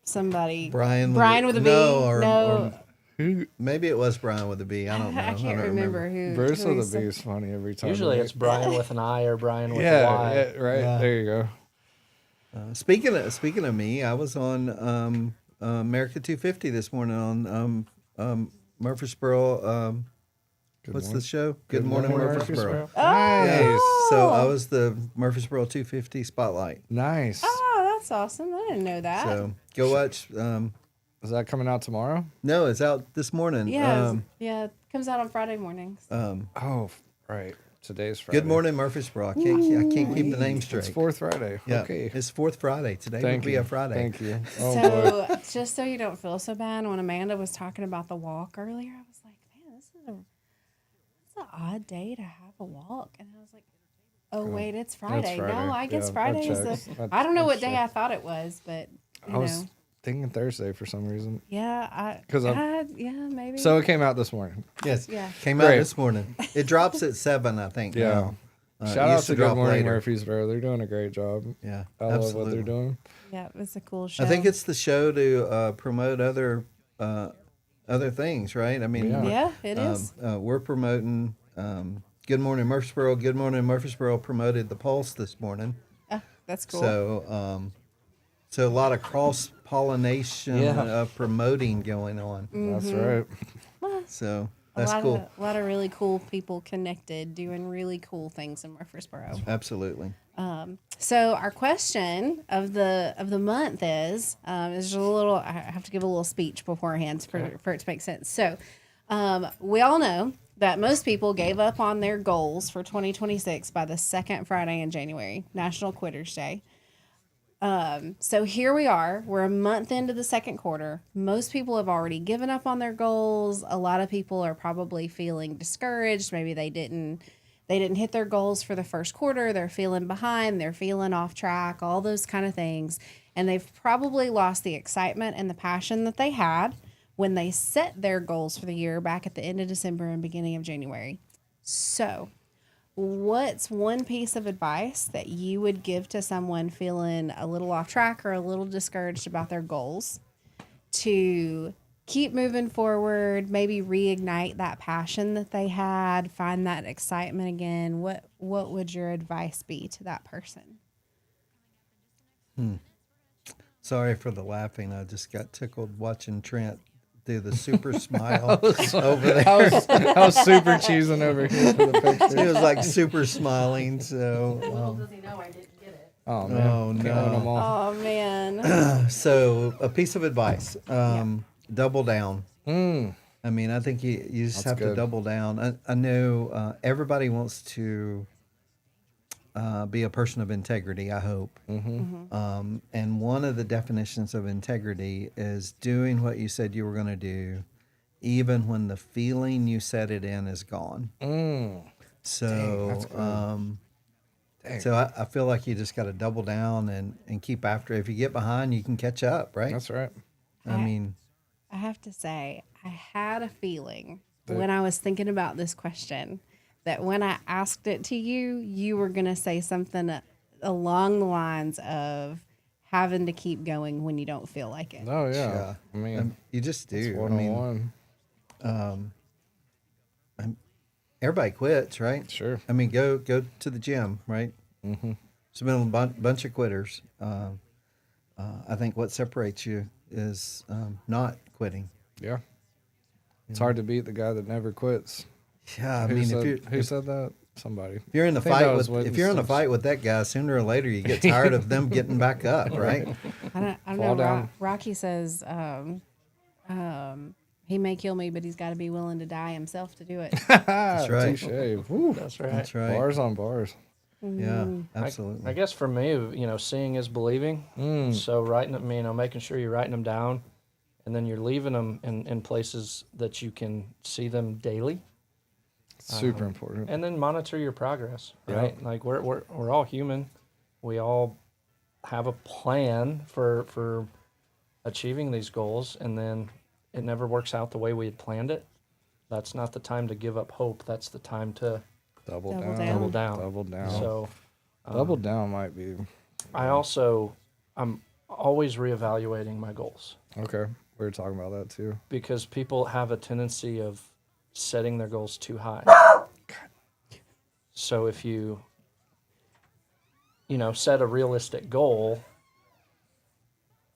somebody. Brian with a B. or Who? maybe it was Brian with a B. I don't know. I can't don't remember who. Bruce who with he a B said- is funny every time. Usually right? it's Brian with an I or Brian with a yeah, Y. yeah, right. Yeah. There you go. Speaking of me, I was on America 250 this morning on Murfreesboro. What's the show? Good Morning Murfreesboro. Nice. So I was the Murfreesboro 250 spotlight. Nice. Oh, that's awesome. I didn't know that. So go watch. Is that coming out tomorrow? No, it's out this morning. Yeah, yeah. It comes out on Friday mornings. Oh, right. Today's Friday. Good Morning Murfreesboro. I can't keep the name straight. It's fourth Friday. Yeah, Okay. it's fourth Friday. Today Thank will be you. a Friday. Thank you. Oh, boy. So, just so you don't feel so bad, when Amanda was talking about the walk earlier, I was like, man, this is an odd day to have a walk. And I was like, oh, wait, it's Friday. Friday. No, I guess Yeah, Friday that is checks. the. I don't know what That day I thought it was, but, you I was know. thinking Thursday for some reason. Yeah, 'Cause yeah, maybe. So it came out this morning. Yes. Yeah. Came out Great. this morning. It drops at 7, I think. Yeah. now. It Shout out used to Good drop Morning later. Murfreesboro. They're doing a great job. Yeah, I love absolutely. what they're doing. yeah, it's a cool show. I think it's the show to promote other things, right? I mean, Yeah, it is. we're promoting Good Morning Murfreesboro. Good Morning Murfreesboro promoted the Pulse this morning. That's cool. So, so a lot of cross pollination Yeah. promoting going on. That's right. So that's a cool. lot of really cool people connected, doing really cool things in Murfreesboro. Absolutely. So our question of the month is just a little. I have to give a little speech beforehand for it to make sense. So we all know that most people gave up on their goals for 2026 by the second Friday in January, National Quitters Day. So here we are. We're a month into the second quarter. Most people have already given up on their goals. A lot of people are probably feeling discouraged. Maybe they didn't hit their goals for the first quarter. They're feeling behind. They're feeling off track, all those kind of things. And they've probably lost the excitement and the passion that they had when they set their goals for the year back at the end of December and beginning of January. So what's one piece of advice that you would give to someone feeling a little off track or a little discouraged about their goals to keep moving forward, maybe reignite that passion that they had, find that excitement again, what would your advice be to that person? Sorry for the laughing. I just got tickled watching Trent do the super smile over there. I was super cheesing over here for the picture. He was like super smiling. So, Does he know I didn't get it? Oh man, Oh, Can't no. win 'em all. Oh man. so a piece of advice: double down. Mm. I mean, I think you just That's have to good. double down. I know everybody wants to be a person of integrity, I hope. And one of the definitions of integrity is doing what you said you were going to do, even when the feeling you set it in is gone. So, that's good. Dang. so I feel like you just got to double down and keep after it. If you get behind, you can catch up, right? That's right. I mean, I have to say, I had a feeling when I was thinking about this question that when I asked it to you, you were going to say something along the lines of having to keep going when you don't feel like it. Oh yeah. yeah. I mean, You just it's do. I one on mean, one. everybody quits, right? Sure. I mean, go to the gym, right? Mm-hmm. There's been a bunch of quitters. I think what separates you is not quitting. Yeah. It's hard to beat the guy that never quits. Yeah, I Who mean, said, if who said that? Somebody. you're in the I think that fight was with Whitney if you're in a Simpson. fight with that guy, sooner or later you get tired of them getting back up, right? I don't Fall know. down. Rocky says he may kill me, but he's got to be willing to die himself to do it. That's right. Touche. Woo. That's right. That's right. Bars on bars. Yeah, absolutely. I guess for me, seeing is believing. So writing them, making sure you're writing them down, and then you're leaving them in places that you can see them daily, Super important. and then monitor your progress. Right? Like we're all human. We all have a plan for achieving these goals, and then it never works out the way we had planned it. That's not the time to give up hope. That's the time to Double Double down. down. double down. Double down. So Double down might be. I'm always reevaluating my goals Okay. We were talking about that too. because people have a tendency of setting their goals too high. So if you set a realistic goal,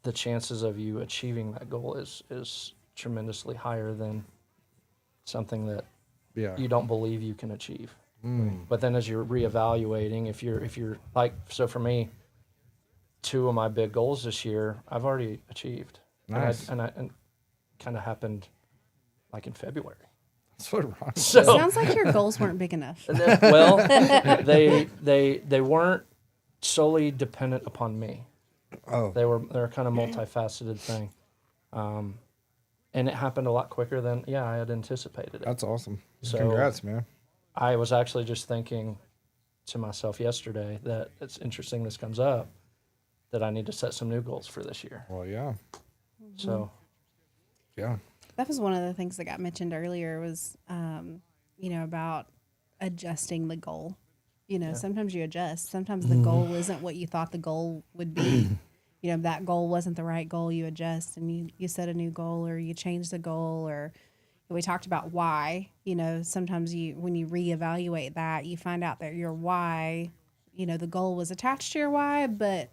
the chances of you achieving that goal is tremendously higher than something that Yeah. you don't believe you can achieve. But then as you're reevaluating, if you're like, so for me, 2 of my big goals this year, I've already achieved. Nice. And kind of happened like in February. That's what Ron So, Sounds like your goals weren't big enough. well, they weren't solely dependent upon me. Oh. They're kind of multifaceted thing. And it happened a lot quicker than I had anticipated it. That's awesome. So- Congrats, man. I was actually just thinking to myself yesterday that it's interesting this comes up, that I need to set some new goals for this year. Well, yeah. So Yeah. That was one of the things that got mentioned earlier was, about adjusting the goal. Sometimes you adjust. Sometimes the goal isn't what you thought the goal would be. That goal wasn't the right goal. You adjust and you set a new goal, or you change the goal, or we talked about why. Sometimes when you reevaluate that, you find out that your why, the goal was attached to your why, but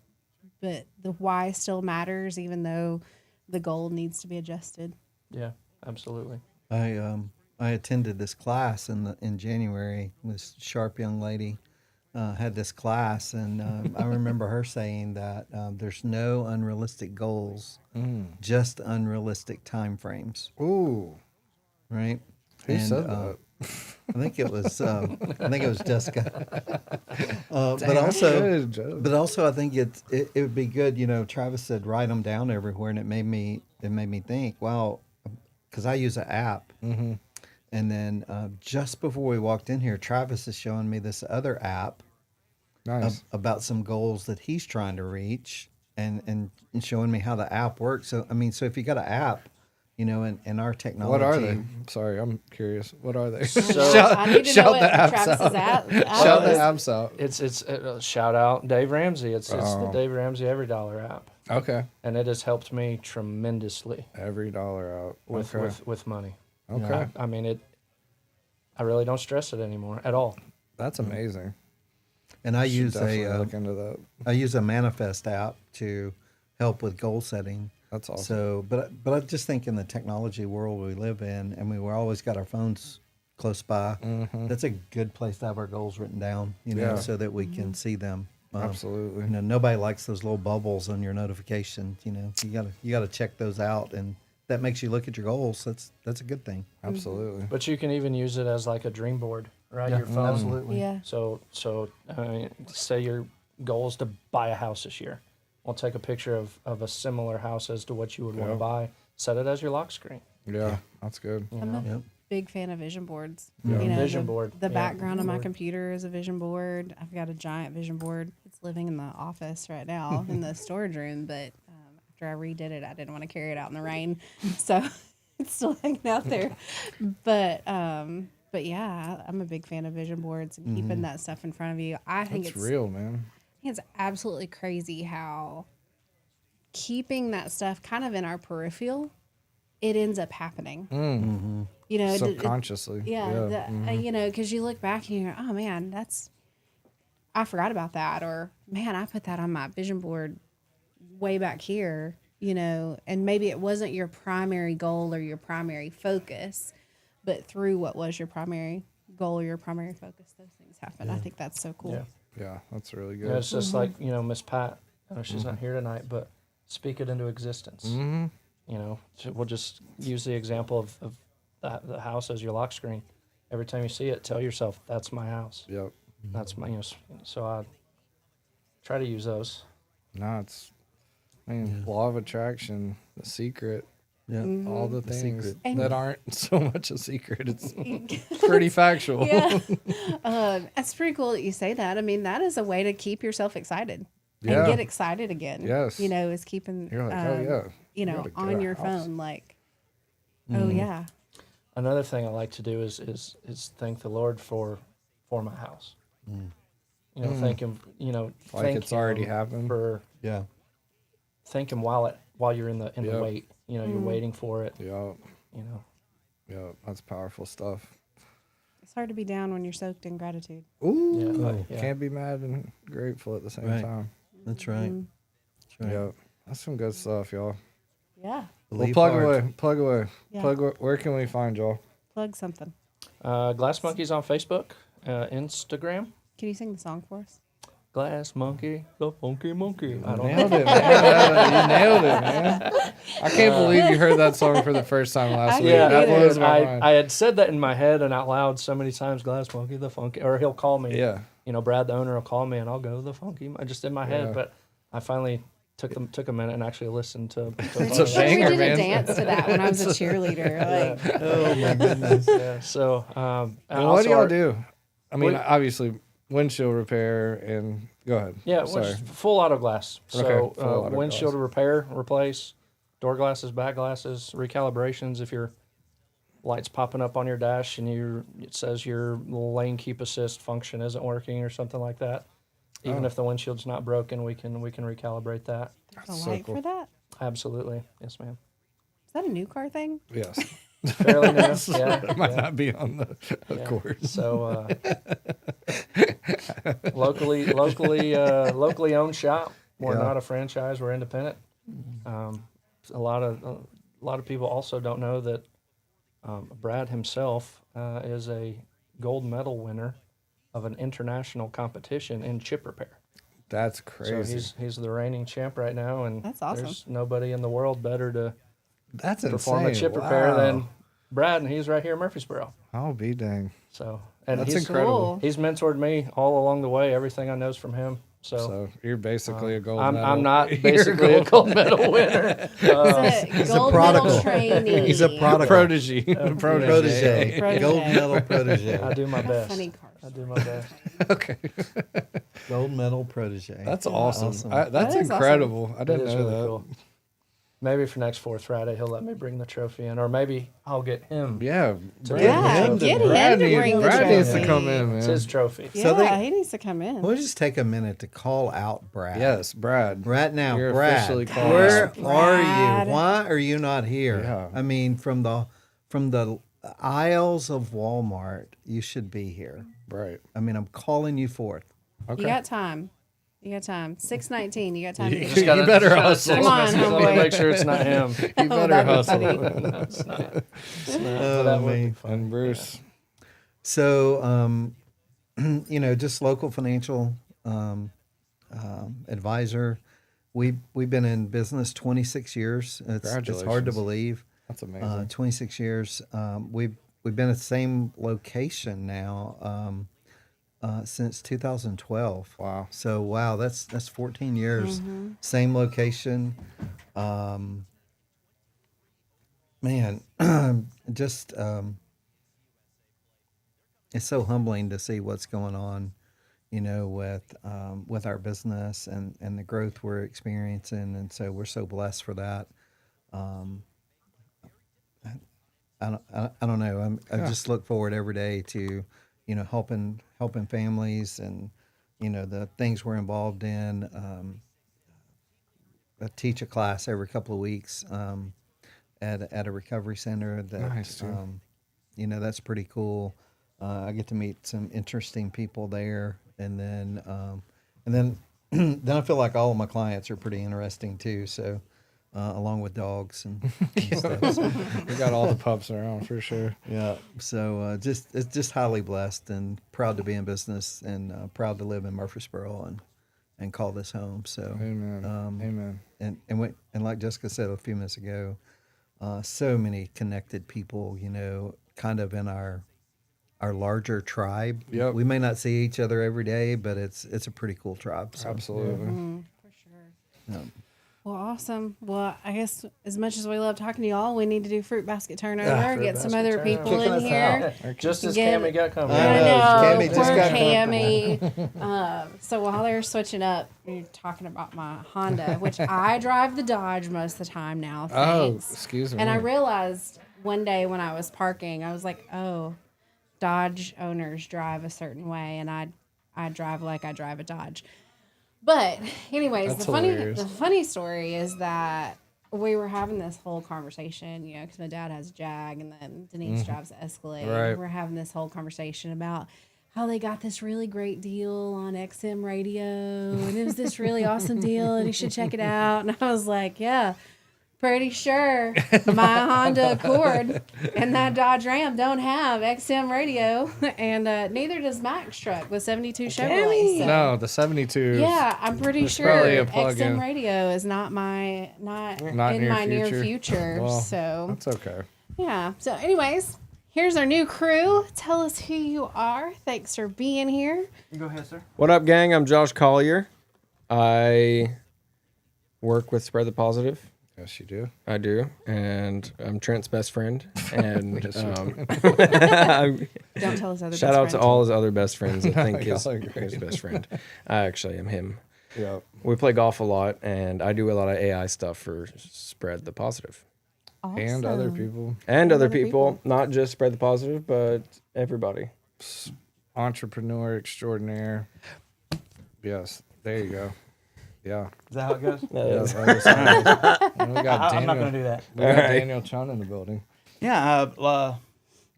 the why still matters, even though the goal needs to be adjusted. yeah, absolutely. I attended this class in January. This sharp young lady had this class, and I remember her saying that there's no unrealistic goals, just unrealistic time frames. Ooh. Right? Who said that? I think it was Jessica. But Dang, also, good, Joe. I think it would be good. Travis said write them down everywhere, and it made me think. Wow, because I use an app, and then just before we walked in here, Travis is showing me this other app Nice. about some goals that he's trying to reach, and showing me how the app works. So if you got an app, and our technology. What are they? Sorry, I'm curious. What are they? I need to know shout what the apps Travis's out. app. Shout the apps out. It's shout out Dave Ramsey. It's the Dave Ramsey Every Dollar app, Okay. and it has helped me tremendously Every dollar out. with Okay. with money. Okay. I mean it. I really don't stress it anymore at all. That's amazing. And I Should use definitely look into that. I use a manifest app to help with goal setting. That's awesome. So, but I just think in the technology world we live in, and we're always got our phones close by. That's a good place to have our goals written down, Yeah. so that we can see them. Absolutely. Nobody likes those little bubbles on your notification. You gotta check those out, and that makes you look at your goals. That's a good thing. Absolutely. But you can even use it as like a dream board, right? Yeah, Your phone. absolutely. Yeah. So say your goal is to buy a house this year. Well, take a picture of a similar house as to what you would want to Yeah. buy. Set it as your lock screen. Yeah, that's good. I'm a Yep. big fan of vision boards. Yeah. Vision board. The Yeah, background of my board. computer is a vision board. I've got a giant vision board. It's living in the office right now in the storage room, but after I redid it, I didn't want to carry it out in the rain, so it's still hanging out there. But yeah, I'm a big fan of vision boards and keeping that stuff in front of you. I think That's it's real, man. it's absolutely crazy how keeping that stuff kind of in our peripheral, it ends up happening. You know, Subconsciously. because you look back and you're, oh man, I forgot about that, or man, I put that on my vision board way back here, and maybe it wasn't your primary goal or your primary focus, but through what was your primary goal or your primary focus, those things happen. I think that's so cool. Yeah. Yeah, that's really You know, good. it's just like, Miss Pat, she's not here tonight, but speak it into existence. So we'll just use the example of the house as your lock screen. Every time you see it, tell yourself, that's my house. Yep. That's my, so I try to use those. No, law of attraction, The Secret, Yeah. all the things Secret. that aren't so much a secret. It's pretty factual. Yeah. It's pretty cool that you say that. I mean, that is a way to keep yourself excited Yeah. and get excited again. Yes. Is keeping, You're like, oh, yeah. Gotta get on a your house. phone, like, oh, yeah. Another thing I like to do is thank the Lord for my house. Thank him, Like thank it's already him happened. for Yeah. thank him while you're in the Yep. wait. You're waiting for it. Yep. Yep. That's powerful stuff. It's hard to be down when you're soaked in gratitude. Ooh. Yeah. Can't be mad and grateful at the same Right. time. That's right. That's right. Yep. That's some good stuff, y'all. Yeah. Well, Believe plug hard. away. Plug away. Yeah. Where can we find y'all? Plug something. Glass Monkeys on Facebook, Instagram. Can you sing the song for us? Glass Monkey, the funky monkey. I don't Nailed it, man. You nailed it, man. I can't believe you heard that song for the first time last week. Yeah, That blows my I mind. had said that in my head and out loud so many times. Glass Monkey, the funky, or he'll call me. Yeah. Brad, the owner, will call me and I'll go the funky. I just in my head, Yeah. but I finally took a minute and actually listened to. It's a We banger, did man. a dance to that when I was a cheerleader. Like, Oh my goodness. Yeah. So, And what do y'all also do? I mean, We- obviously, windshield repair and go ahead. Yeah, Sorry. full auto glass. So Okay, full auto windshield glass. repair, replace, door glasses, back glasses, recalibrations. If your light's popping up on your dash and it says your lane keep assist function isn't working or something like that, even if the windshield's not broken, we can recalibrate that. there's a So light cool. for that? Absolutely, yes, ma'am. Is that a new car thing? Yes. Fairly new, yeah. It might yeah. not be on the Yeah. course. So locally owned shop. We're Yeah. not a franchise. We're independent. A lot of people also don't know that Brad himself is a gold medal winner of an international competition in chip repair. That's So crazy. he's the reigning champ right now, and That's awesome. there's nobody in the world better to That's perform insane. a chip repair Wow. than Brad, and he's right here in Murfreesboro. I'll be dang. So and That's he's incredible. Cool. He's mentored me all along the way. Everything I know is from him. So you're basically a gold I'm medal. not You're basically a gold medal winner. It's a gold prodigal. medal trainee. He's a prodigal. protege. Protege. Protege. Gold medal protege. I do my best. Funny cars. I do my best. Okay. Gold medal protege. That's awesome. Awesome. That's That is incredible. I It didn't is know really that. cool. maybe for next Fourth Friday he'll let me bring the trophy in, or maybe I'll get him. Yeah, bring Yeah, the get trophy. him to bring the Brad needs to trophy. come in, man. It's his trophy. Yeah, So they- he needs to come in. We'll just take a minute to call out Brad. Yes, Brad. Right now, You're Brad, officially called where out. are Brad. you? Why are you not here? Yeah. I mean, from the aisles of Walmart, you should be here. Right. I mean, I'm calling you forth. Okay. You got time. You got time. 6:19. You got time to You get just here. better hustle. Come on, homeboy. Make sure it's not him. You better that'd be hustle. funny. No, it's not. It's not. Oh, But that would be man. fun. And Bruce. So, just local financial advisor. We've been in business 26 years. It's hard to Congratulations. believe. That's amazing. 26 years. We've been at the same location now since 2012. Wow. So wow, that's 14 years. Same location. Man, just it's so humbling to see what's going on, with our business and the growth we're experiencing, and so we're so blessed for that. I don't know. I just look forward every day to, helping families and, the things we're involved in. I teach a class every couple of weeks at a recovery center. Nice, too. That's pretty cool. I get to meet some interesting people there, and then then I feel like all of my clients are pretty interesting too. So. Along with dogs and stuff. So, We got all the pups around for sure. yeah. So it's just highly blessed and proud to be in business and proud to live in Murfreesboro and call this home. So Amen. Amen. and like Jessica said a few minutes ago, so many connected people. Kind of in our larger tribe. Yep. We may not see each other every day, but it's a pretty cool tribe. So, Absolutely. For sure. yeah. Well, awesome. Well, I guess as much as we love talking to y'all, we need to do fruit basket turnover, Yeah, get fruit some basket other turnover. people Kicking in us here. Just as Get- Cammy got coming. I I know. know, Cammy just poor got Cammy. So while they're switching up, you're talking about my Honda, which I drive the Dodge most of the time now. Oh, Thanks. excuse me. And I realized one day when I was parking, I was like, oh, Dodge owners drive a certain way, and I drive like I drive a Dodge. But anyways, That's the hilarious. funny story is that we were having this whole conversation, because my dad has a Jag and then Denise drives the Escalade. Right. We're having this whole conversation about how they got this really great deal on XM radio, and it was this really awesome deal, and you should check it out. And I was like, yeah. Pretty sure my Honda Accord and that Dodge Ram don't have XM radio, and neither does Mac's truck with 72 Chevrolet. So, No, the 72. yeah, I'm pretty There's sure probably a plug-in. XM radio is not in near my near future. future. Well, So That's okay. yeah. So anyways, here's our new crew. Tell us who you are. Thanks for being here. Go ahead, sir. What up, gang? I'm Josh Collier. I work with Spread the Positive. Yes, you do. I do, and I'm Trent's best friend. And Yes, you Don't tell us other. shout best out to friend. all his other best friends that think Y'all are great. his best friend. I actually am him. Yeah. We play golf a lot, and I do a lot of AI stuff for Spread the Positive. And other Awesome. people. And other other people, not just Spread the Positive, but everybody. Entrepreneur extraordinaire. Yes, there you go. Yeah. Is that how it goes? That Yeah, is- that was nice. And we got I'm not Daniel. going to do that. We got All right. Daniel Chun in the building. Yeah,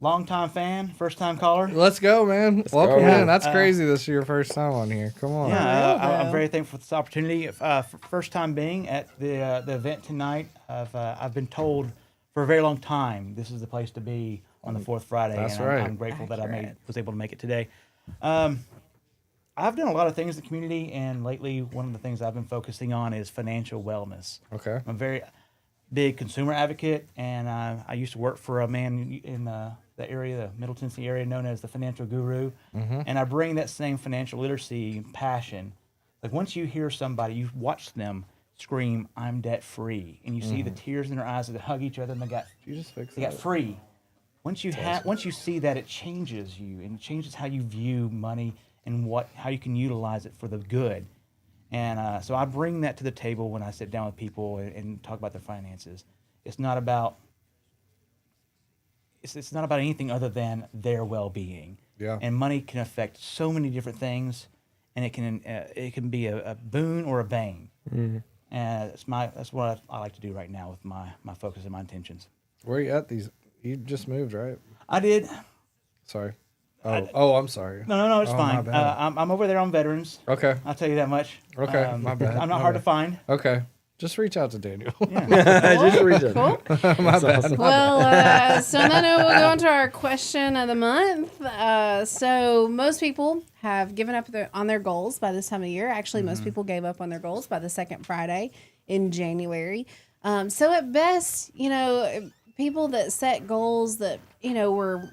long-time fan, first-time caller. Let's go, man. Welcome go. in. That's crazy. This is your first time on here. Come on. Yeah, real, I'm though. very thankful for this opportunity. First time being at the event tonight. I've been told for a very long time this is the place to be on the fourth Friday. That's and right. I'm grateful that I Accurate. was able to make it today. I've done a lot of things in the community, and lately one of the things I've been focusing on is financial wellness. Okay. I'm a very big consumer advocate, and I used to work for a man in the area, the Middle Tennessee area, known as the Financial Guru. And I bring that same financial literacy passion. Like once you hear somebody, you watch them scream, "I'm debt free," and you see the tears in their eyes as they hug each other, and You just fix they got that. free. Once you see that, it changes you, and it changes how you view money and how you can utilize it for the good. And so I bring that to the table when I sit down with people and talk about their finances. It's not about it's not about anything other than their well-being. Yeah. And money can affect so many different things, and it can be a boon or a bane. And that's what I like to do right now with my focus and my intentions. Where are you at these? You just moved, right? I did. Sorry. Oh, I'm sorry. No, it's Oh, my fine. bad. I'm over there on veterans. Okay. I'll tell you that much. Okay, my bad. I'm not my hard bad. to find. Okay. Just reach out to Daniel. Just read it. Cool. My bad. Well, so then we'll go into our question of the month. So most people have given up on their goals by this time of year. Actually, most people gave up on their goals by the second Friday in January. So at best, people that set goals that, we're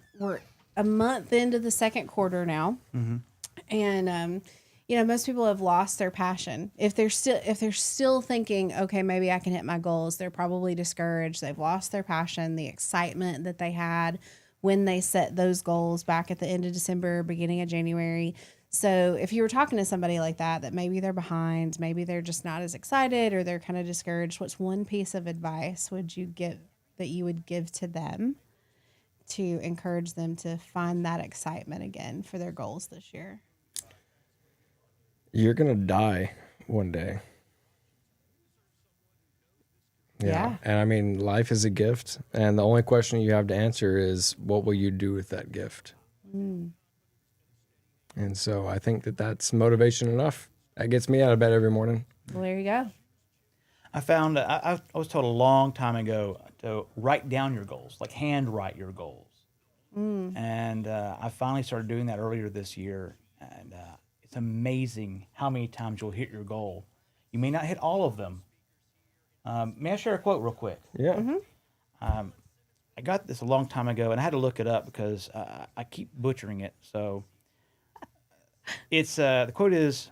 a month into the second quarter now. And, most people have lost their passion. If they're still thinking, okay, maybe I can hit my goals, they're probably discouraged. They've lost their passion, the excitement that they had when they set those goals back at the end of December, beginning of January. So if you were talking to somebody like that maybe they're behind, maybe they're just not as excited, or they're kind of discouraged, what's one piece of advice you would give to them to encourage them to find that excitement again for their goals this year? You're going to die one day. Yeah. And I mean, life is a gift. And the only question you have to answer is, what will you do with that gift? And so I think that's motivation enough. That gets me out of bed every morning. Well, there you go. I found I was told a long time ago to write down your goals, like handwrite your goals. And I finally started doing that earlier this year. And it's amazing how many times you'll hit your goal. You may not hit all of them. May I share a quote real quick? Yeah. I got this a long time ago, and I had to look it up because I keep butchering it. So it's the quote is,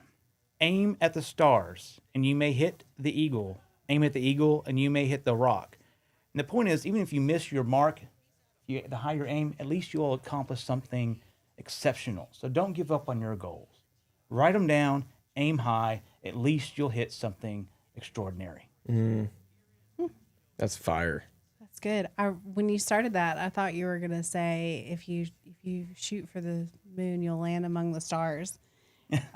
"Aim at the stars, and you may hit the eagle. Aim at the eagle, and you may hit the rock." And the point is, even if you miss your mark, the higher your aim, at least you'll accomplish something exceptional. So don't give up on your goals. Write them down, aim high, at least you'll hit something extraordinary. That's fire. That's good. When you started that, I thought you were going to say, if you shoot for the moon, you'll land among the stars.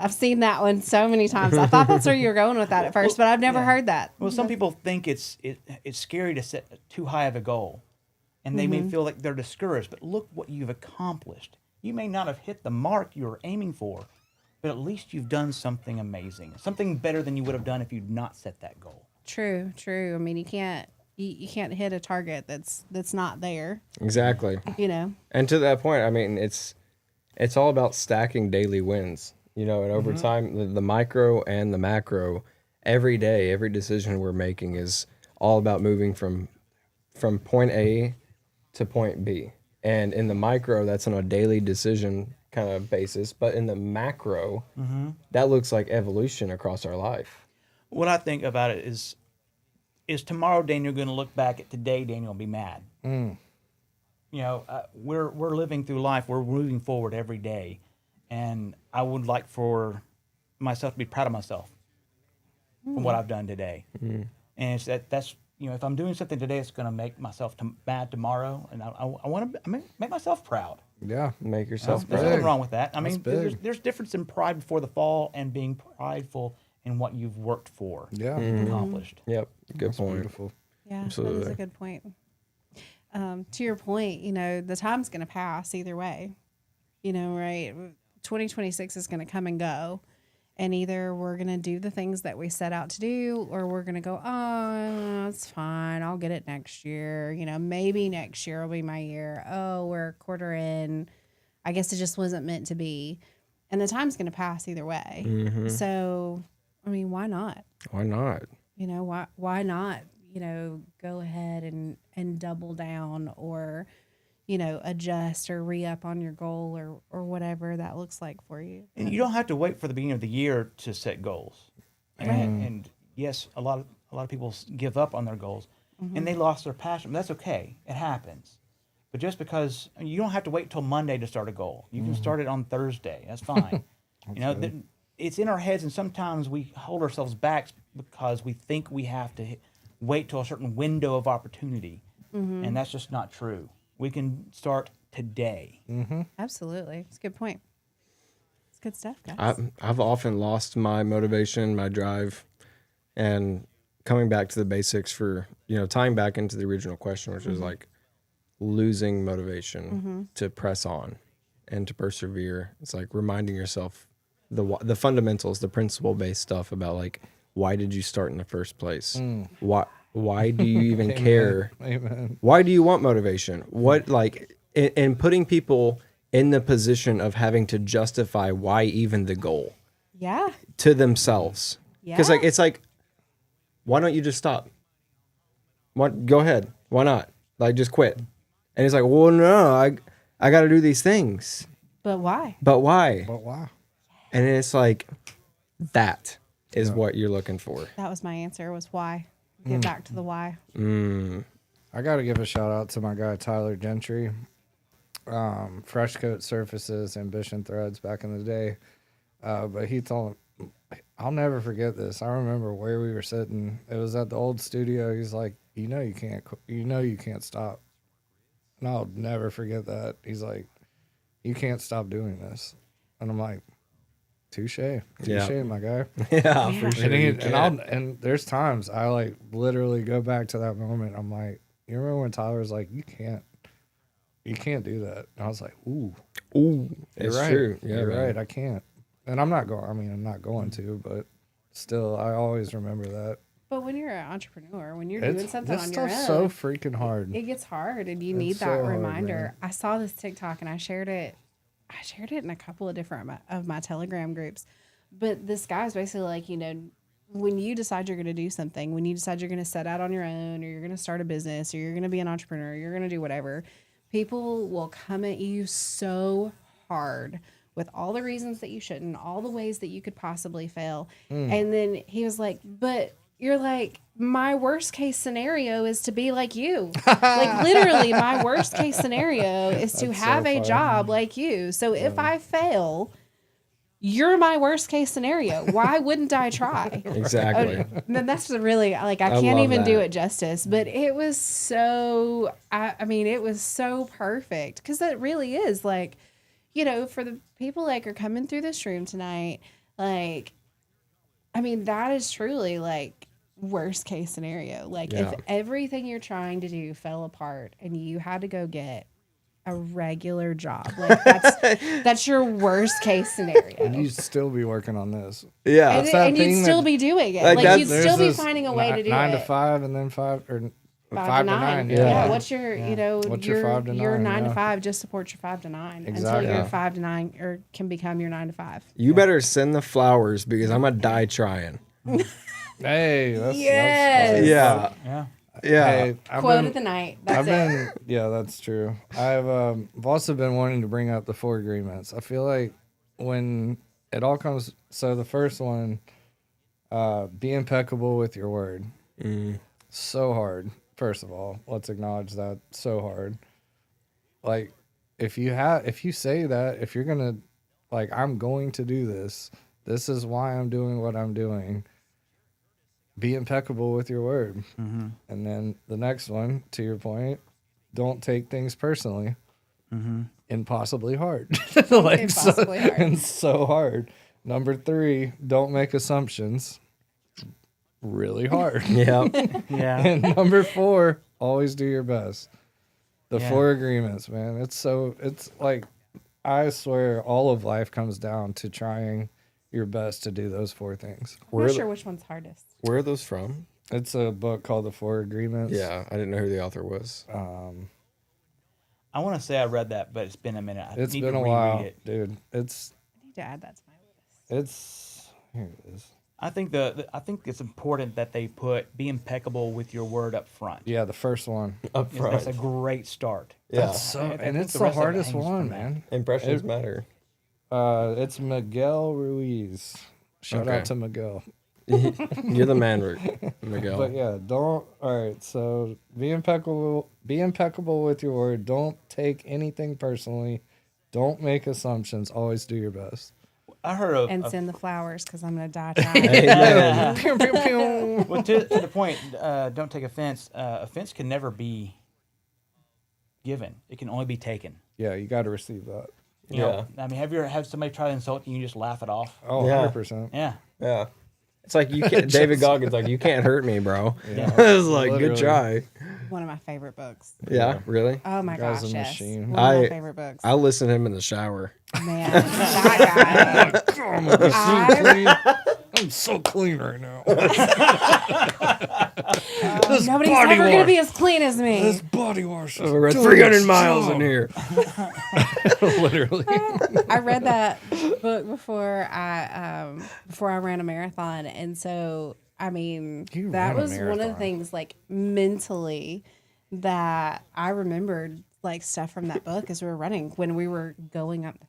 I've seen that one so many times. I thought that's where you were going with that at first, but I've never heard that. Well, some people think it's scary to set too high of a goal, and they may feel like they're discouraged. But look what you've accomplished. You may not have hit the mark you were aiming for, but at least you've done something amazing, something better than you would have done if you'd not set that goal. True. I mean, you can't hit a target that's not there. Exactly. And to that point, I mean, it's all about stacking daily wins. And over time, the micro and the macro, every day, every decision we're making is all about moving from point A to point B. And in the micro, that's on a daily decision kind of basis. But in the macro, that looks like evolution across our life. What I think about it is tomorrow Daniel going to look back at today, Daniel, and be mad? We're living through life. We're moving forward every day. And I would like for myself to be proud of myself for what I've done today. And it's that's if I'm doing something today, it's going to make myself mad tomorrow, and I want to make myself proud. Yeah. Make yourself There's proud. nothing wrong with that. I mean, big. there's difference in pride before the fall and being prideful in what you've worked for, Yeah. accomplished. Yep. Good point. Beautiful. Yeah, that is Absolutely. a good point. To your point, the time's going to pass either way. Right? 2026 is going to come and go. And either we're going to do the things that we set out to do, or we're going to go, oh, it's fine. I'll get it next year. Maybe next year will be my year. Oh, we're a quarter in. I guess it just wasn't meant to be. And the time's going to pass either way. So, I mean, why not? Why not? Why not, go ahead and double down, or, adjust or re-up on your goal, or whatever that looks like for you. And you don't have to wait for the beginning of the year to set goals. And yes, a lot of people give up on their goals, and they lost their passion. But that's okay. It happens. But just because you don't have to wait till Monday to start a goal, you can start it on Thursday. That's fine. it's in our heads, and sometimes we hold ourselves back because we think we have to wait till a certain window of opportunity, and that's just not true. We can start today. Absolutely. It's a good point. It's good stuff, guys. I've often lost my motivation, my drive, and coming back to the basics for, tying back into the original question, which was like losing motivation to press on and to persevere. It's like reminding yourself the fundamentals, the principle based stuff about like, why did you start in the first place? Why do you even care? Amen. Why do you want motivation? What, like, and putting people in the position of having to justify why even the goal Yeah. to themselves. Because Yeah. it's like, why don't you just stop? What? Go ahead. Why not? Like, just quit. And it's like, well, no, I got to do these things. But why? But why? But wow. And it's like, that is what you're looking for. That was my answer, was why. Get back to the why. I got to give a shout out to my guy, Tyler Gentry. Fresh Coat Surfaces, Ambition Threads back in the day. But he told, I'll never forget this. I remember where we were sitting. It was at the old studio. He's like, you can't stop. And I'll never forget that. He's like, you can't stop doing this. And I'm like, touche, my guy. Yeah, for sure. And there's times I like literally go back to that moment. I'm like, you remember when Tyler was like, you can't do that. And I was like, ooh, It's you're right. true. Yeah, You're man. right. I can't. And I'm not going to, but still, I always remember that. But when you're an entrepreneur, when you're doing something this on your stuff's own, so freaking hard. it gets hard, and you It's need so that hard, reminder. man. I saw this TikTok and I shared it in a couple of different of my Telegram groups. But this guy's basically like, when you decide you're going to do something, when you decide you're going to set out on your own, or you're going to start a business, or you're going to be an entrepreneur, you're going to do whatever, people will come at you so hard with all the reasons that you shouldn't, all the ways that you could possibly fail. And then he was like, but you're like, my worst case scenario is to be like you. Like, literally, my worst case scenario is to That's so have a funny. job like you. So if I fail, you're my worst case scenario. Why wouldn't I try? Exactly. Then that's really, like, I can't love even do that. it justice. But it was so, it was so perfect. Because that really is, like, for the people like are coming through this room tonight, like, that is truly like worst case scenario. Like, Yeah. if everything you're trying to do fell apart and you had to go get a regular job, like that's your worst case scenario. And you'd still be working on this. Yeah. And you'd still be doing it. Like, Like, you'd that's- still be There's this finding a way to do 9 it. to 5 and then 5 or 5 to 9. Yeah. Yeah. What's your, What's your 5 to your 9, 9 to yeah. 5 just supports your 5 to 9 Exactly. until your Yeah. 5 to 9 or can become your 9 to 5. You better send the flowers because I'm going to die trying. Hey, that's Yes. Yeah. Yeah. Yeah. Hey, Quote of the night. That's it. Yeah, that's true. I've also been wanting to bring up the 4 agreements. I feel like when it all comes, so the first one, be impeccable with your word. So hard. First of all, let's acknowledge that. So hard. Like, if you say that, if you're gonna, like, I'm going to do this. This is why I'm doing what I'm doing. Be impeccable with your word. And then the next one, to your point, don't take things personally. Impossibly hard. Like, Impossibly hard. And so hard. Number 3, don't make assumptions. Really hard. Yeah. Yeah. And number 4, always do your best. The Yeah. 4 agreements, man. It's like, I swear all of life comes down to trying your best to do those 4 things. I'm not sure which one's hardest. Where are those from? It's a book called The 4 Agreements. Yeah. I didn't know who the author was. I want to say I read that, but it's been a minute. I It's need been to a reread while, it. dude. I need to add that to my list. Here it is. I think I think it's important that they be impeccable with your word up front. Yeah, the first one. Up That's a great start. Yeah. That's so, I and think it's the the rest of it hardest hangs one, from that. man. Impressions matter. It's Miguel Ruiz. Shout Okay. out to Miguel. You're the man, Miguel. But yeah, all right, so be impeccable with your word. Don't take anything personally. Don't make assumptions. Always do your best. I heard of, and of send the flowers because I'm gonna die trying. Pew, pew, pew. well, to the point. Don't take offense. Offense can never be given. It can only be taken. Yeah, you got to receive that. You know, I mean, have you ever had somebody try to insult you and you just laugh it off? Oh, Yeah. 100%. Yeah. Yeah. It's like you can't. David Goggins like you can't hurt me, bro. Yeah. It's like Literally. good try. One of my favorite books. Yeah, really. Oh my Guy's gosh, a yes. machine. One of my I- favorite books. I listen to him in the shower. Man, that guy. I'm so clean right now. Nobody's body ever gonna wash. be as clean as me. This body wash. is We read doing 300 its miles job. in here. Literally. I read that book before I ran a marathon, and so I mean You that ran a was one of the marathon. things like mentally that I remembered like stuff from that book as we were running when we were going up the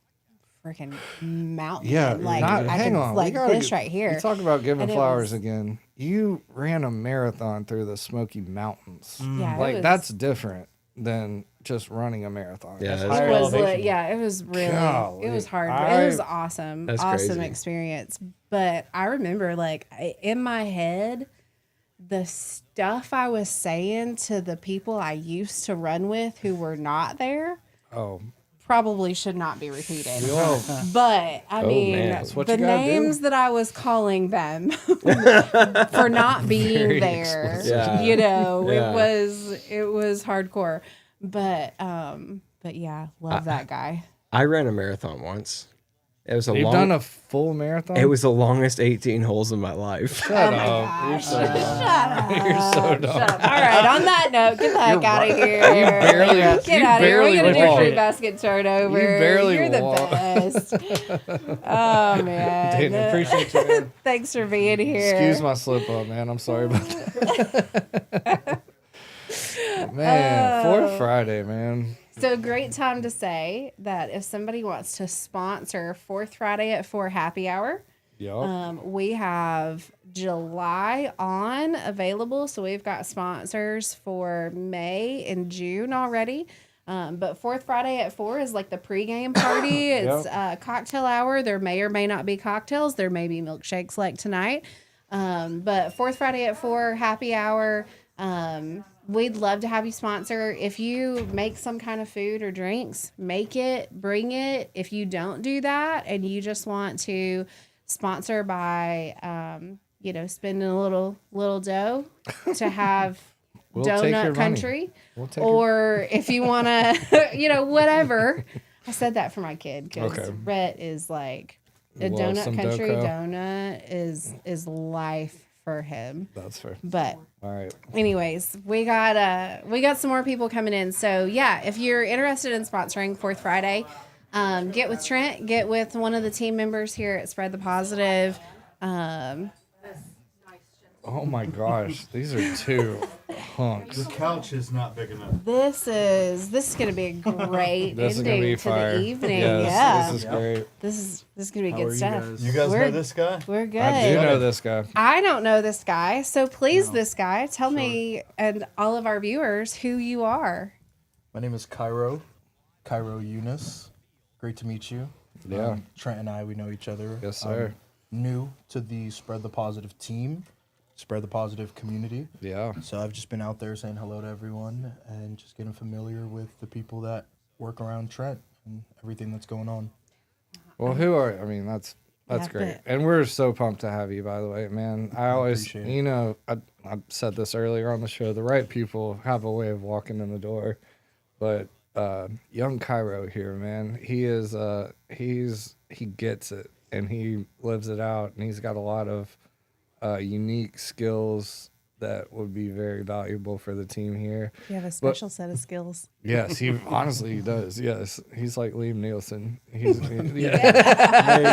freaking mountain. Yeah, like not, I hang could, on. like we gotta this right here. You talk about giving And it flowers was- again. You ran a marathon through the Smoky Mountains. Yeah, it Like was- that's different than just running a marathon. Yeah, That's that's higher It was elevation. yeah, it was really Golly. it was hard. I- It was awesome. That's awesome crazy. experience. But I remember like in my head the stuff I was saying to the people I used to run with who were not there Oh, probably should not be repeated. well, But I mean, man. That's what the you gotta do. names that I was calling them for not being Very there, explicit. Yeah. you know, Yeah. it was hardcore. But yeah, love that guy. I ran a marathon once. It was a you've long. done a full marathon. It was the longest 18 holes of my life. Shut Oh my up. gosh. You're so dumb. Shut up. You're so dumb. Shut up. All right, on that note, get the heck out of here. barely- Get you out of here. We're barely going to do walked. free basket turnover. You barely You're the walked. best. Oh, man. Didn't appreciate you, man. Thanks for being here. Excuse my slip up, man. I'm sorry about that. Man, Fourth Friday, man. So, great time to say that if somebody wants to sponsor Fourth Friday at 4 happy hour, Yup. we have July on available. So, we've got sponsors for May and June already. But Fourth Friday at 4 is like the pregame party. It's a cocktail hour. There may or may not be cocktails. There may be milkshakes like tonight. But Fourth Friday at 4 happy hour. We'd love to have you sponsor. If you make some kind of food or drinks, make it, bring it. If you don't do that and you just want to sponsor by, spending a little dough to have We'll take your Donut money. Country, We'll take or if you want to, whatever. I said that for my kid because Okay. Rhett is like a Loves Donut some Country Doco. donut is life for him. That's fair. But All right. anyways, we got some more people coming in. So yeah, if you're interested in sponsoring Fourth Friday, get with Trent, get with one of the team members here at Spread the Positive. Oh my gosh, these are two hunks. The couch is not big enough. This is gonna be a great This is gonna ending be to fire. the evening. Yes, Yeah, this is great. this is gonna be How good are you stuff. guys? You guys know We're- this guy? We're good. I do know this guy. I don't know this guy, so please, this guy, tell me and all of our viewers who you are. My name is Cairo Eunice. Great to meet you. Yeah. Trent and I, we know each other. Yes, sir. New to the Spread the Positive team, Spread the Positive community. Yeah. So I've just been out there saying hello to everyone and just getting familiar with the people that work around Trent and everything that's going on. Well, who are? I mean, that's Yeah, great, but- and we're so pumped to have you. By the way, man, I always, appreciate it. you know, I said this earlier on the show. The right people have a way of walking in the door, but young Cairo here, man, he is he gets it and he lives it out, and he's got a lot of unique skills that would be very valuable for the team here. You have a special set of skills. Yes, he honestly he does. Yes, he's like Liam Nielsen.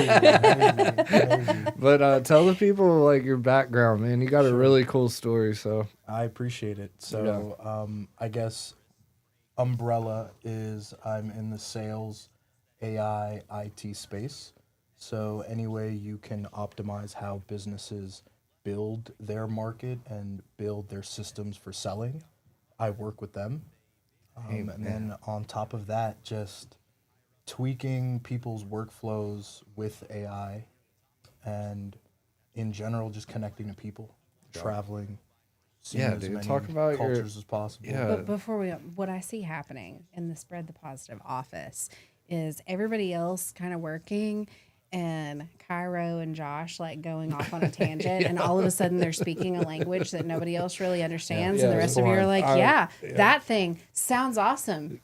Yeah. But tell the people like your background, man. You got a really cool story. So I appreciate it. So I guess umbrella is I'm in the sales, AI, IT space. So any way you can optimize how businesses build their market and build their systems for selling, I work with them. And then on top of that, just tweaking people's workflows with AI, and in general, just connecting to people, traveling, seeing Yeah, as dude, many talk about your- cultures as possible. Yeah. But before what I see happening in the Spread the Positive office is everybody else kind of working and Cairo and Josh like going off on a tangent, and all of a sudden they're speaking a language that nobody else really understands, and the Yeah, rest of you are like, I- that thing sounds awesome.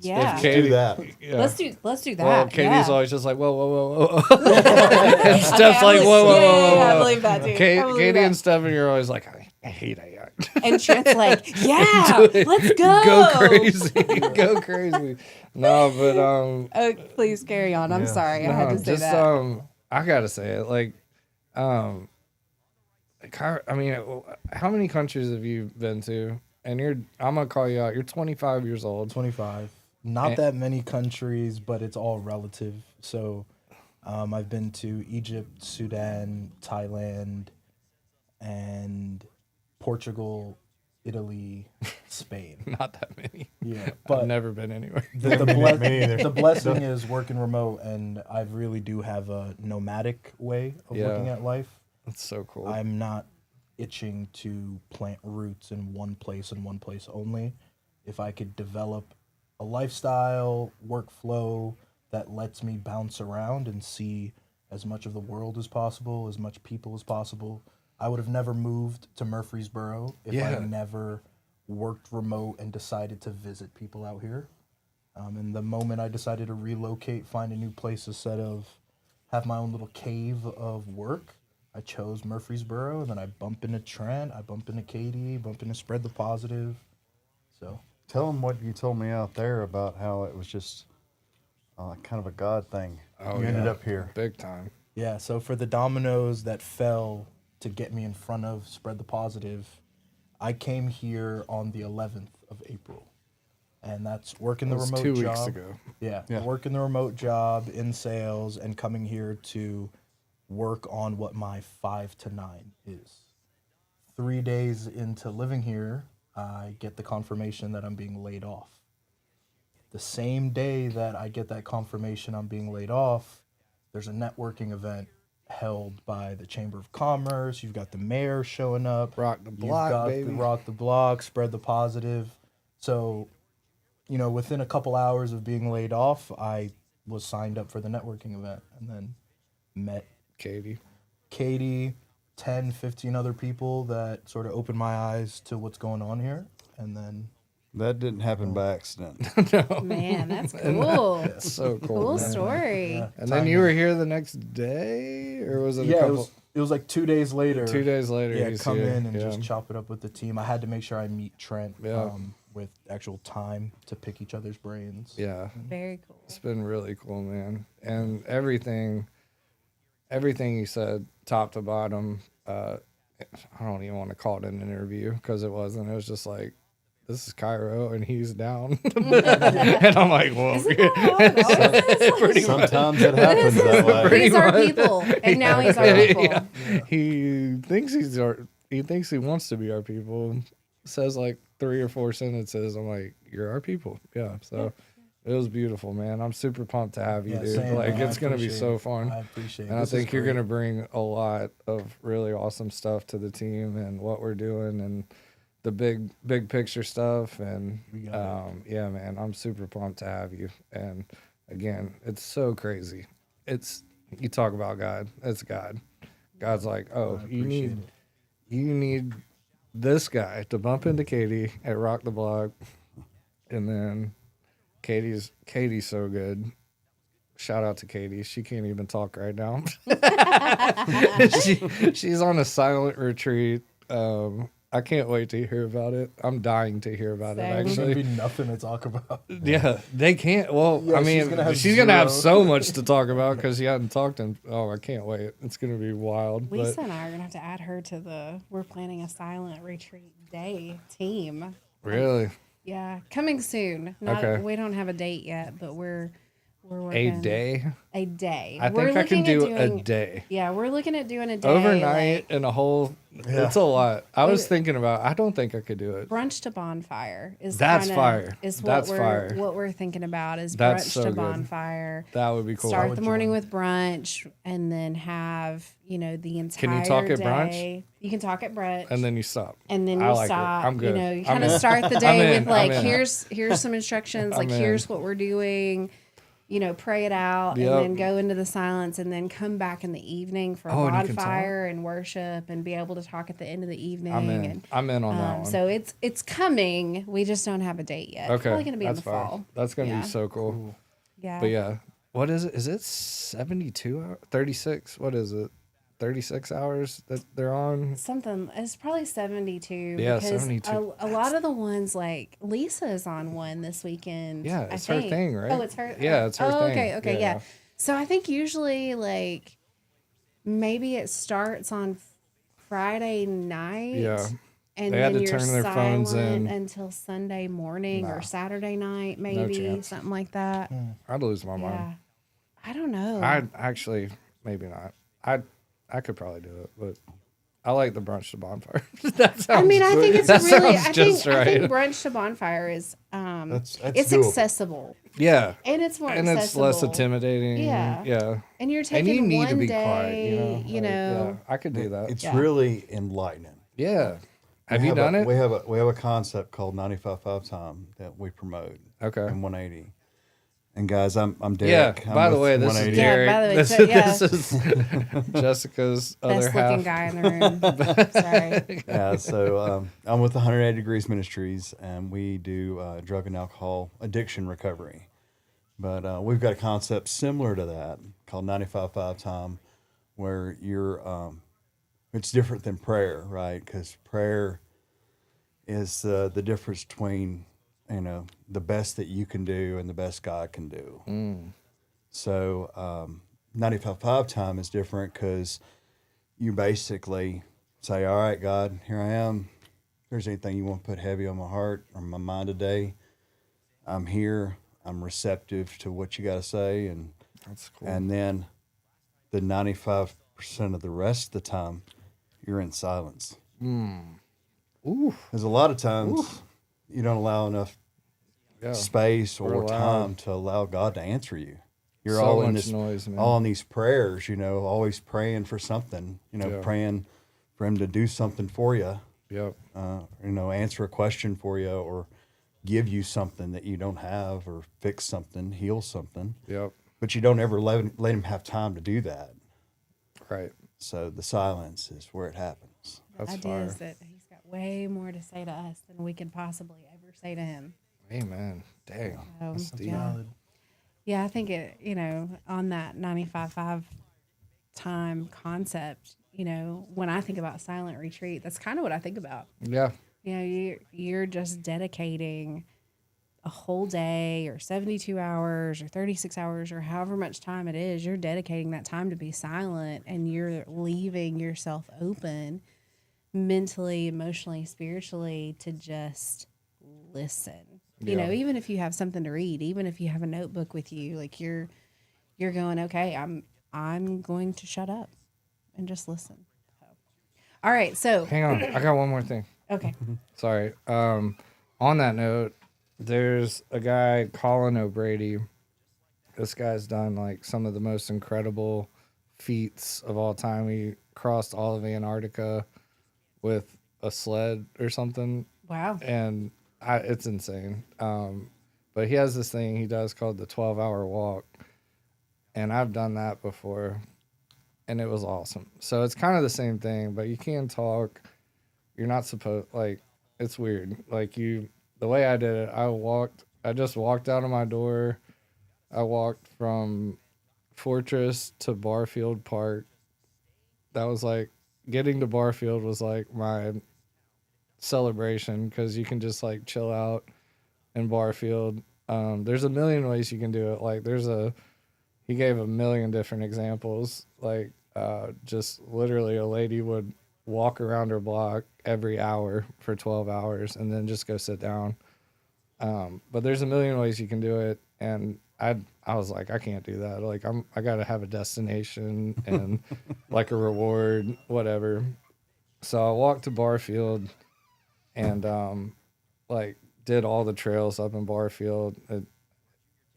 Yeah. If Katie, do that. Yeah. Let's do that. Well, Katie's yeah. always just like, whoa, whoa, whoa, whoa. And Steph's like, whoa, whoa, whoa, whoa. I believe that too. I believe Katie that. and Steph, and you're always like, I hate AI. And Trent's like, yeah, let's go. Go crazy. Go crazy. No, but Oh, please carry on. I'm sorry. I had to say that. I gotta say it. Like, I mean, how many countries have you been to? And I'm gonna call you out. You're 25 years old. 25. Not that many countries, but it's all relative. So I've been to Egypt, Sudan, Thailand, and Portugal, Italy, Spain. Not that many. Yeah, but I've never been anywhere. the blessing is working remote, and I really do have a nomadic way of looking at life. That's so cool. I'm not itching to plant roots in one place and one place only. If I could develop a lifestyle, workflow that lets me bounce around and see as much of the world as possible, as much people as possible. I would have never moved to Murfreesboro if I had never worked remote and decided to visit people out here. And the moment I decided to relocate, find a new place instead of have my own little cave of work, I chose Murfreesboro, and then I bump into Trent, I bump into Katie, bump into Spread the Positive. So Tell them what you told me out there about how it was just kind of a God thing. You ended up here. Big time. yeah, so for the dominoes that fell to get me in front of Spread the Positive, I came here on the 11th of April. And that's working the That was remote 2 job. weeks ago. Yeah, Yeah. working the remote job in sales and coming here to work on what my 5 to 9 is. 3 days into living here, I get the confirmation that I'm being laid off. The same day that I get that confirmation I'm being laid off, there's a networking event held by the Chamber of Commerce. You've got the mayor showing up. Rock the You've block, got baby. the Rock the Block, Spread the Positive. So, within a couple hours of being laid off, I was signed up for the networking event and then met Katie. 10, 15 other people that sort of opened my eyes to what's going on here. And then That didn't happen by accident. Man, that's cool. It's so cool. Cool man. story. yeah, And then you were here the next day, or was it a it couple? was like 2 days later. 2 days later. Yeah, he's come here. in and Yeah. just chop it up with the team. I had to make sure I meet Trent Yeah. with actual time to pick each other's brains. Yeah. Very cool. It's been really cool, man. And everything you said, top to bottom, I don't even want to call it an interview because it wasn't. It was just like, this is Cairo and he's down. And I'm like, well, pretty much. Sometimes it happens that way. He's our people, and now he's our people. Yeah. He thinks he thinks he wants to be our people. Says like 3 or 4 sentences. I'm like, you're our people. Yeah. So it was beautiful, man. I'm super pumped to have you, Yeah, dude. same, Like, man. I it's gonna be appreciate so it. fun. I appreciate it. And I This is think you're great. gonna bring a lot of really awesome stuff to the team and what we're doing and the big picture stuff. And yeah, man, I'm super pumped to have you. And again, it's so crazy. You talk about God. It's God. God's like, oh, you need this guy to bump into Katie at Rock the Block, and then Katie's so good. Shout out to Katie. She can't even talk right now. She's on a silent retreat. I can't wait to hear about it. I'm dying to hear about it, Same. There's actually. gonna be nothing to talk about. Yeah, they can't. Well, Yeah, I mean, she's gonna have so much to talk about because she hadn't talked in. Oh, I can't wait. It's gonna be wild. Lisa But and I are gonna have to add her to we're planning a silent retreat day team. really, Yeah, coming soon. Okay. We don't have a date yet, but we're A working day? A day. I We're think I can looking at do a doing- day. Yeah, we're looking at doing a day. Overnight like and a whole. Yeah. It's a lot. I was It- thinking about. I don't think I could do it. brunch to bonfire is That's kinda, fire. Is That's what fire. we're thinking about is That's brunch so to good. bonfire. That would be cool. Start the morning with brunch and then have, the entire Can you talk at brunch? day. You can talk at brunch. And then you stop. And then I you like it. stop. I'm good. You I'm kind of in. start the I'm day in. with like, I'm in. here's some instructions, like I'm in. here's what we're doing. Pray it out Yep. and then go into the silence and then come back in the evening for a Oh, and you can bonfire and worship and be able to talk at the end of the evening. I'm in. And, I'm in on that one. so it's coming. We just don't have a date yet. It's Okay, probably gonna be in that's the fine. fall. That's gonna Yeah. be so cool. Yeah. But yeah, what is it? Is it 72 hours? 36? What is it? 36 hours that they're on? Something. It's probably 72. Yeah, because 72. A lot of the ones like Lisa is on one this weekend. Yeah, I it's her think. thing, right? Oh, it's her. Yeah, it's her oh, thing. Okay. Okay. Yeah. Yeah. So I think usually like maybe it starts on Friday night. Yeah. And They then had to you're turn their phones in. until Sunday morning or Saturday night, maybe chance. something like that. I'd lose my mind. Yeah. I don't know. I'd actually, maybe not. I could probably do it, but I like the brunch to bonfire. That sounds I mean, I think it's that really. sounds I just think right. brunch to bonfire is That's it's doable. accessible Yeah. and it's more And accessible. it's less intimidating. Yeah. Yeah. And you're And taking you need one to be day. quiet, You Like, know. yeah, I could do that. It's Yeah. really enlightening. Yeah. Have We you done it? We have a concept called 95.5 time that we promote. Okay. And 180. And guys, I'm Yeah. Derek. I'm By the with way, this is 180. Yeah, Derek. by the way, this, so- yeah. this is Jessica's other Best looking half. guy in the room. Sorry. Yeah, so I'm with 180 Degrees Ministries, and we do drug and alcohol addiction recovery. But we've got a concept similar to that called 95.5 time, where you're it's different than prayer, right? Because prayer is the difference between the best that you can do and the best God can do. So 95.5 time is different because you basically say, all right, God, here I am. If there's anything you want to put heavy on my heart or my mind today, I'm here. I'm receptive to what you got to say. And That's cool. and then the 95% of the rest of the time, you're in silence. Ooh. There's a lot of times you don't allow enough Yeah. space or We're loud. time to allow God to answer you. You're So all in much this noise, man. all in these prayers, always praying for something, Yeah. praying for him to do something for you, Yep. answer a question for you or give you something that you don't have or fix something, heal something. Yep. But you don't ever let him have time to do that. Right. So the silence is where it happens. That's idea fire. is that he's got way more to say to us than we can possibly ever say to him. Amen. Dang. So, That's deep. yeah, I think it, on that 95.5 time concept, when I think about silent retreat, that's kind of what I think about. Yeah. You're just dedicating a whole day or 72 hours or 36 hours or however much time it is. You're dedicating that time to be silent and you're leaving yourself open mentally, emotionally, spiritually to just listen. Yeah. Even if you have something to read, even if you have a notebook with you, like you're going, okay, I'm going to shut up and just listen. So. All right, so Hang on. I got one more thing. okay. Sorry. On that note, there's a guy, Colin O'Brady. This guy's done like some of the most incredible feats of all time. He crossed all of Antarctica with a sled or something. Wow. And it's insane. But he has this thing he does called the 12-hour walk. And I've done that before. And it was awesome. So it's kind of the same thing, but you can talk. You're not supposed, it's weird. The way I did it, I just walked out of my door. I walked from Fortress to Barfield Park. That was getting to Barfield was my celebration because you can just chill out in Barfield. There's a million ways you can do it. He gave a million different examples. Just literally a lady would walk around her block every hour for 12 hours and then just go sit down. But there's a million ways you can do it, and I was like, I can't do that. Like I got to have a destination and like a reward, whatever. So I walked to Barfield and like did all the trails up in Barfield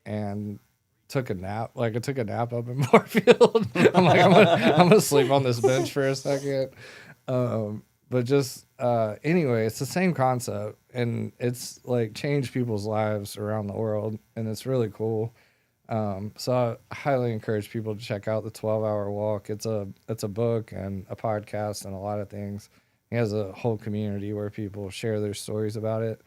and took a nap. Like I took a nap up in Barfield. I'm like, I'm gonna sleep on this bench for a second. But just anyway, it's the same concept, and it's like changed people's lives around the world, and it's really cool. So I highly encourage people to check out the 12-hour walk. It's a book and a podcast and a lot of things. He has a whole community where people share their stories about it.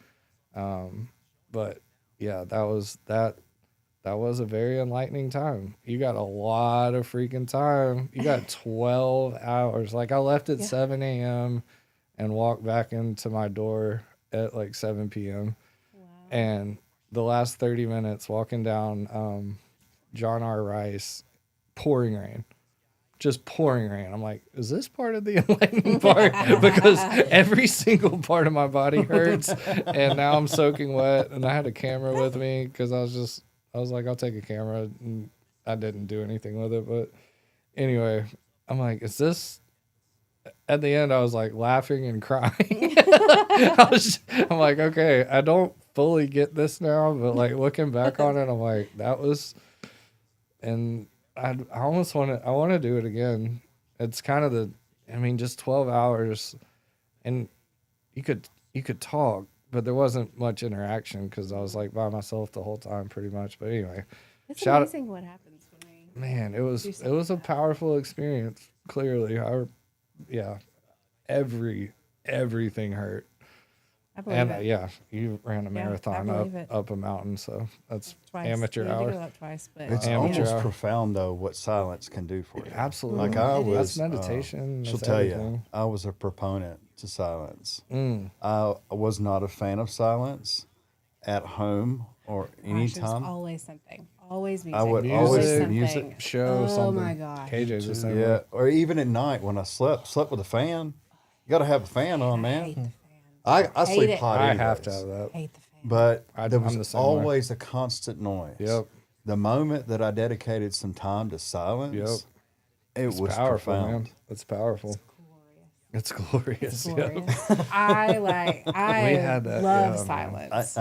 But yeah, that was a very enlightening time. You got a lot of freaking time. You got 12 hours. Like I left at 7 a.m. and walked back into my door at like 7 p.m. Wow. And the last 30 minutes walking down John R. Rice, pouring rain. Just pouring rain. I'm like, is this part of the enlightening part? Because every single part of my body hurts, and now I'm soaking wet. And I had a camera with me because I was like, I'll take a camera. And I didn't do anything with it, but anyway, I'm like, is this? At the end, I was like laughing and crying. I'm like, okay, I don't fully get this now, but like looking back on it, I'm like, that was, and I almost want to do it again. It's kind of just 12 hours, and you could talk, but there wasn't much interaction because I was like by myself the whole time pretty much. But anyway, it's amazing what happens when we. Man, it was a powerful experience. Clearly, everything hurt. I believe it. Yeah, you ran a marathon up a mountain, so that's twice. Amateur hour. Go up twice, but It's almost profound though what silence can do for you. Absolutely. Like I was, that's meditation. She'll tell you, I was a proponent to silence. I was not a fan of silence at home or anytime. There's always something. Always music. I would music, always music show something. Oh my gosh. KJ's the same way. Yeah, or even at night when I slept with a fan. You got to have a fan on, man. I sleep hot. I anyways. have to have that. Hate the fan. But there I'm the was same always a constant noise. Yep. The moment that I dedicated some time to silence, it was powerful, profound. man. It's powerful. It's glorious. I love silence.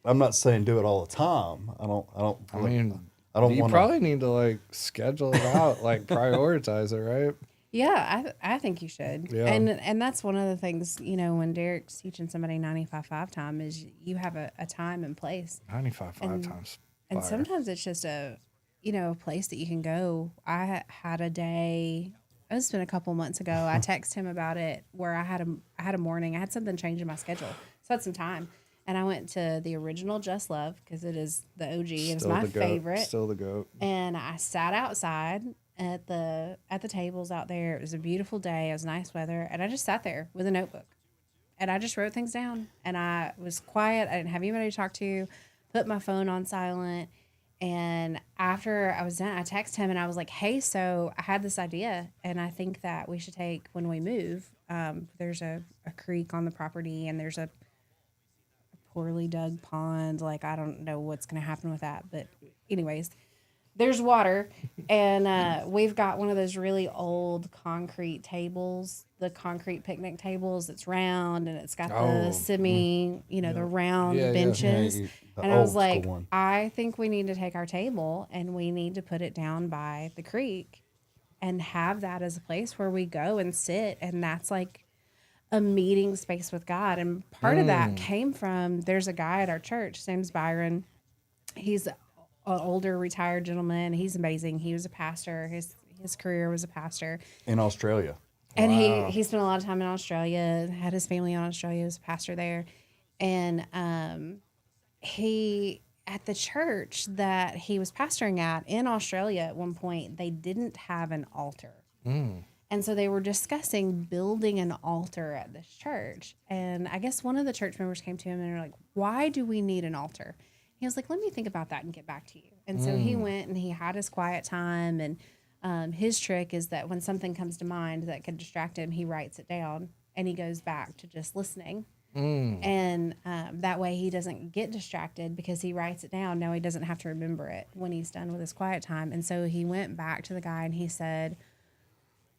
I'm not saying do it all the time. I don't you want probably need to like schedule it out, like prioritize it, right? Yeah, I think you should. Yeah. And that's one of the things, when Derek's teaching somebody 95.5 time is you have a time and place. 95.5 times. And sometimes it's just a place that you can go. I had a day, it's been a couple months ago. I texted him about it where I had a morning. I had something change in my schedule. So I had some time. And I went to the original Just Love because it is the OG. It's my favorite. Still the GOAT. And I sat outside at the tables out there. It was a beautiful day. It was nice weather. And I just sat there with a notebook. And I just wrote things down. And I was quiet. I didn't have anybody to talk to. Put my phone on silent. And after I was done, I texted him and I was like, hey, so I had this idea. And I think that we should take, when we move, there's a creek on the property and there's a poorly dug pond. Like, I don't know what's going to happen with that. But anyways, there's water. And we've got one of those really old concrete tables, the concrete picnic tables that's round and it's got the the round benches. And I was like, I think we need to take our table and we need to put it down by the creek and have that as a place where we go and sit. And that's like a meeting space with God. And part of that came from, there's a guy at our church, his name's Byron. He's an older retired gentleman. He's amazing. He was a pastor. His career was a pastor. In Australia. And he spent a lot of time in Australia, had his family in Australia, was a pastor there. And he, at the church that he was pastoring at in Australia at one point, they didn't have an altar. And so they were discussing building an altar at this church. And I guess one of the church members came to him and they're like, why do we need an altar? He was like, let me think about that and get back to you. And so he went and he had his quiet time. And his trick is that when something comes to mind that could distract him, he writes it down and he goes back to just listening. And that way he doesn't get distracted because he writes it down. Now he doesn't have to remember it when he's done with his quiet time. And so he went back to the guy and he said,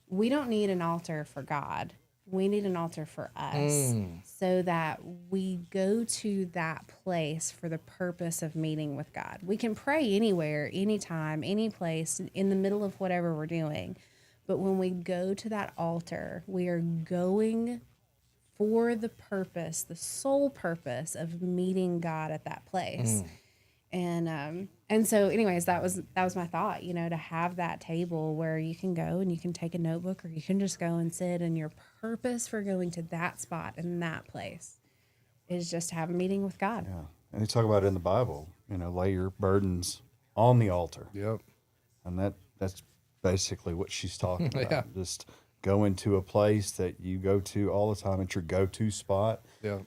we don't need an altar for God. We need an altar for us so that we go to that place for the purpose of meeting with God. We can pray anywhere, anytime, any place, in the middle of whatever we're doing. But when we go to that altar, we are going for the purpose, the sole purpose of meeting God at that place. And so anyways, that was my thought, to have that table where you can go and you can take a notebook or you can just go and sit, and your purpose for going to that spot and that place is just to have a meeting with God. Yeah. And they talk about it in the Bible, lay your burdens on the altar. Yep. And that's basically what she's talking about. Yeah. Just go into a place that you go to all the time. It's your go-to spot. Yeah.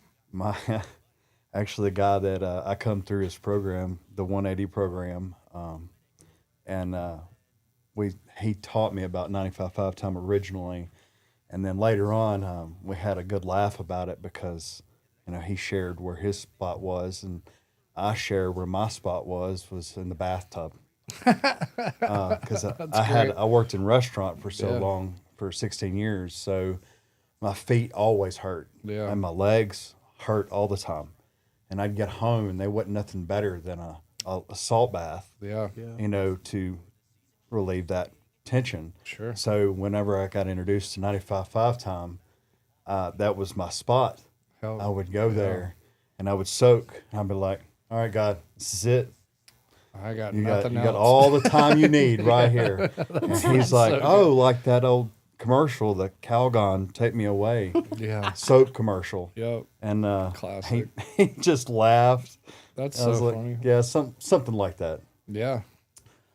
Actually, the guy that I come through his program, the 180 program, he taught me about 95.5 time originally, and then later on we had a good laugh about it because he shared where his spot was, and I shared where my spot was in the bathtub because I worked in restaurant for so long, for 16 years, so my feet always hurt, and my legs hurt all the time. And I'd get home, and they wasn't nothing better than a salt bath, to relieve that tension. Sure. So whenever I got introduced to 95.5 time, that was my spot. I would go there, and I would soak. And I'd be like, all right, God, this is it. I got you nothing else. got all the time you need right here. And he's like, like that old commercial, the Calgon, Take Me Away. Yeah. Soap commercial. Yep. And classic. He just laughed. That's I was so like, funny. yeah, something like that. Yeah.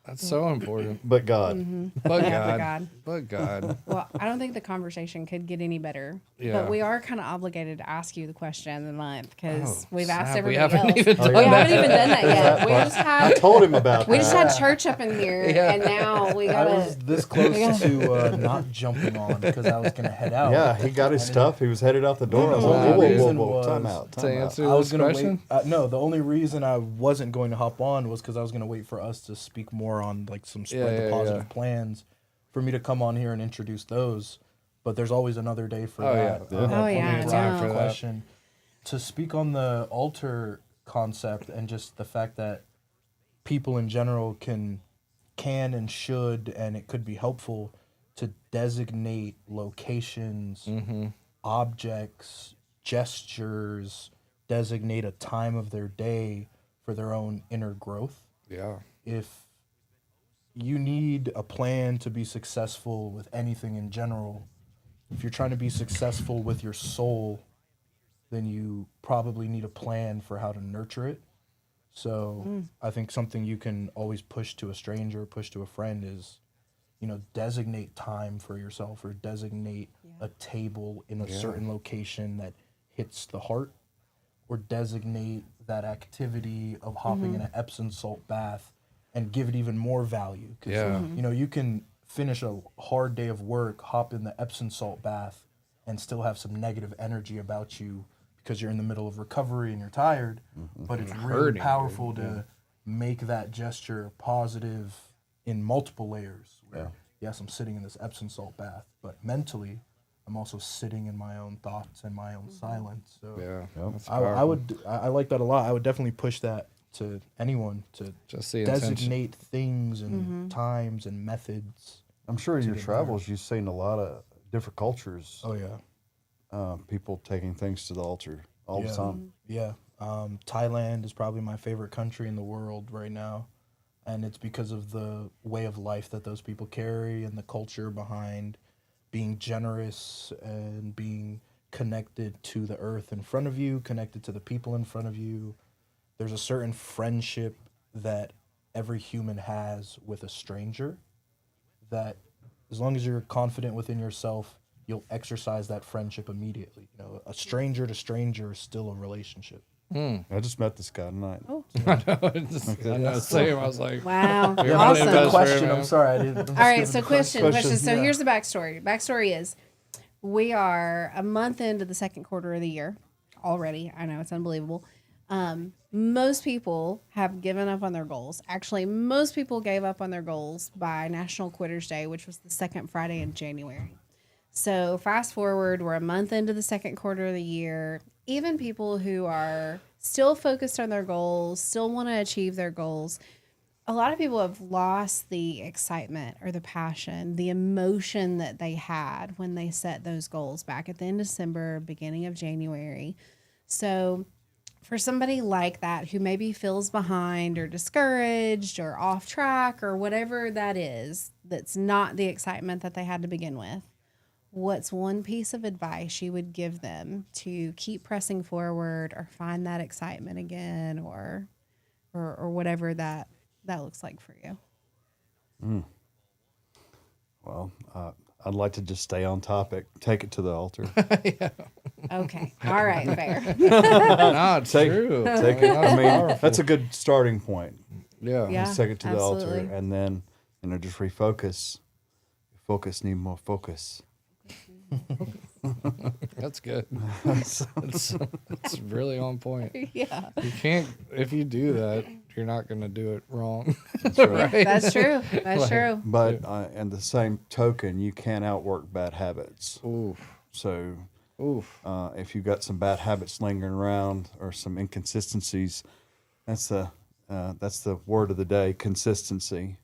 That's so important. But God. But Yeah, God. But God. Well, I don't think the conversation could get any better. Yeah. But we are kind of obligated to ask you the question of the month because we've asked snap. We everybody haven't else. even done We that. haven't even done that yet. We just I had told him about we that. just had church up in here, and now we I gotta. was this close to not jumping on because I was gonna head out. Yeah, he got his stuff. He was headed out the door. I was The like, only whoa, reason whoa, was time out. to answer I was this gonna question. wait. No, the only reason I wasn't going to hop on was because I was gonna wait for us to speak more on like some spread the positive plans, for me to come on here and introduce those. But there's always another day for that. Yeah. Oh, yeah, Plenty of I time know. for question. To speak on the altar concept and just the fact that people in general can and should, and it could be helpful to designate locations, objects, gestures, designate a time of their day for their own inner growth. Yeah. If you need a plan to be successful with anything in general, if you're trying to be successful with your soul, then you probably need a plan for how to nurture it. So I think something you can always push to a stranger, push to a friend is, designate time for yourself, or designate a table in a certain location that hits the heart, or designate that activity of hopping in an Epsom salt bath and give it even more value. 'Cause, you can finish a hard day of work, hop in the Epsom salt bath, and still have some negative energy about you because you're in the middle of recovery and you're tired. But it's really Hurting, powerful to make that gesture positive in multiple layers. Where, yes, I'm sitting in this Epsom salt bath, but mentally, I'm also sitting in my own thoughts and my own silence. So that's I like that a lot. I would definitely push that to anyone to Just the designate things and times and methods. I'm sure in your get travels you've seen a lot of different cultures. Oh yeah, People taking things to the altar all the time. Yeah. Thailand is probably my favorite country in the world right now. And it's because of the way of life that those people carry and the culture behind being generous and being connected to the earth in front of you, connected to the people in front of you. There's a certain friendship that every human has with a stranger that, as long as you're confident within yourself, you'll exercise that friendship immediately. A stranger to stranger is still a relationship. I just met this guy tonight. Oh. I know, same. I was like, Wow. You're Awesome. my best Question. friend, I'm man. sorry, I didn't. All right, so question. So yeah. here's the backstory. Backstory is we are a month into the second quarter of the year. already. I know it's unbelievable. Most people have given up on their goals. Actually, most people gave up on their goals by National Quitters Day, which was the second Friday in January. So fast forward, we're a month into the second quarter of the year. Even people who are still focused on their goals, still want to achieve their goals, a lot of people have lost the excitement or the passion, the emotion that they had when they set those goals back at the end of December, beginning of January. So for somebody like that who maybe feels behind or discouraged or off track or whatever that is, that's not the excitement that they had to begin with, what's one piece of advice you would give them to keep pressing forward or find that excitement again or whatever that looks like for you? Well, I'd like to just stay on topic. Take it to the altar. Okay. All right. Fair. No, it's Take, true. take it. I mean, that's a good starting point. Yeah. Yeah. Just take it to the altar, absolutely. and then just refocus. Focus need more focus. That's good. It's really on point. Yeah. You can't, if you do that, you're not going to do it wrong. Yeah, that's true. That's Like- true. But and the same token, you can't outwork bad habits. Oof. So Oof. if you've got some bad habits lingering around or some inconsistencies, that's the word of the day: consistency.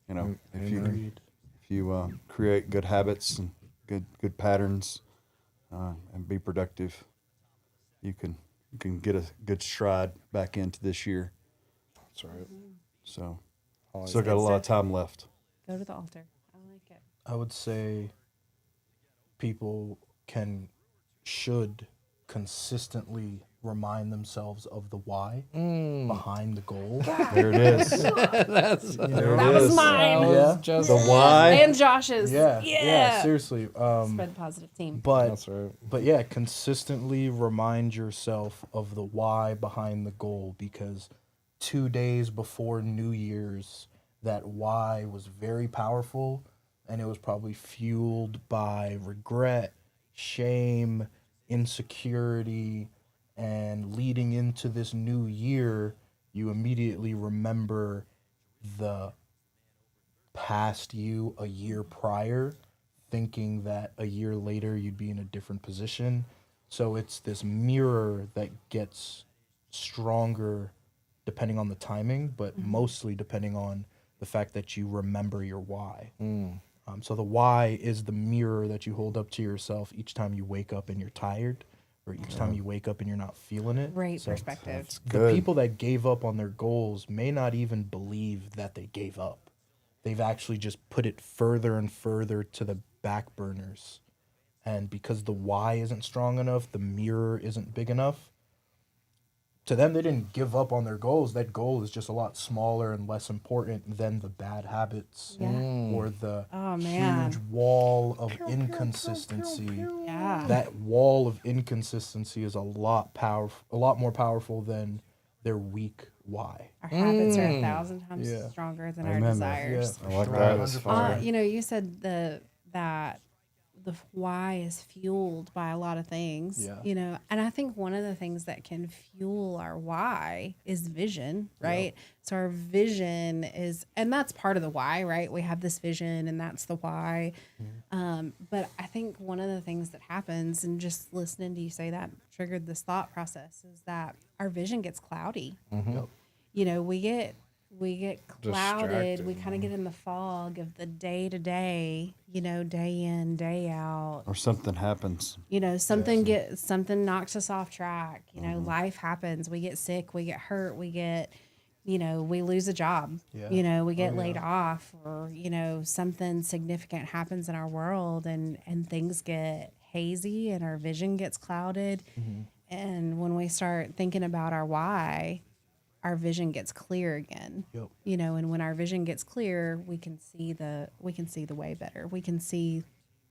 If you create good habits and good patterns and be productive, you can get a good stride back into this year. That's right. So like still got a lot of time left. Go to the altar. I like it. I would say people should consistently remind themselves of the why behind the goal. There it is. That's There That it was is. mine. Yeah. just The why. And Josh's. Yeah, seriously. Spread the positive team. But That's right. But yeah, consistently remind yourself of the why behind the goal, because 2 days before New Year's, that why was very powerful, and it was probably fueled by regret, shame, insecurity, and leading into this new year, you immediately remember the past you a year prior, thinking that a year later you'd be in a different position. So it's this mirror that gets stronger depending on the timing, but mostly depending on the fact that you remember your why. So the why is the mirror that you hold up to yourself each time you wake up and you're tired, or each time you wake up and you're not feeling it. Great So perspective. the Good. people that gave up on their goals may not even believe that they gave up. They've actually just put it further and further to the back burners. And because the why isn't strong enough, the mirror isn't big enough, to them, they didn't give up on their goals. That goal is just a lot smaller and less important than the bad habits or the Oh, man. huge wall of inconsistency. Yeah. That wall of inconsistency is a lot more powerful than their weak why. Our habits are 1,000 times Yeah. stronger than Amen. our desires. I like that. That's fire. You know, you said that the why is fueled by a lot of things. Yeah. You know, and I think one of the things that can fuel our why is vision, right? So our vision is, and that's part of the why, right? We have this vision, and that's the why. But I think one of the things that happens, and just listening to you say that triggered this thought process, is that our vision gets cloudy. You know, we get clouded. We kind of get in the fog of the day to day, you know, day in, day out. Or something happens. You know, something knocks us off track. You know, life happens. We get sick, we get hurt, we get, you know, we lose a job. Yeah. You know, we get laid off, or, you know, something significant happens in our world, and things get hazy and our vision gets clouded. And when we start thinking about our why, our vision gets clear again. Yep. You know, and when our vision gets clear, we can see the way better. We can see,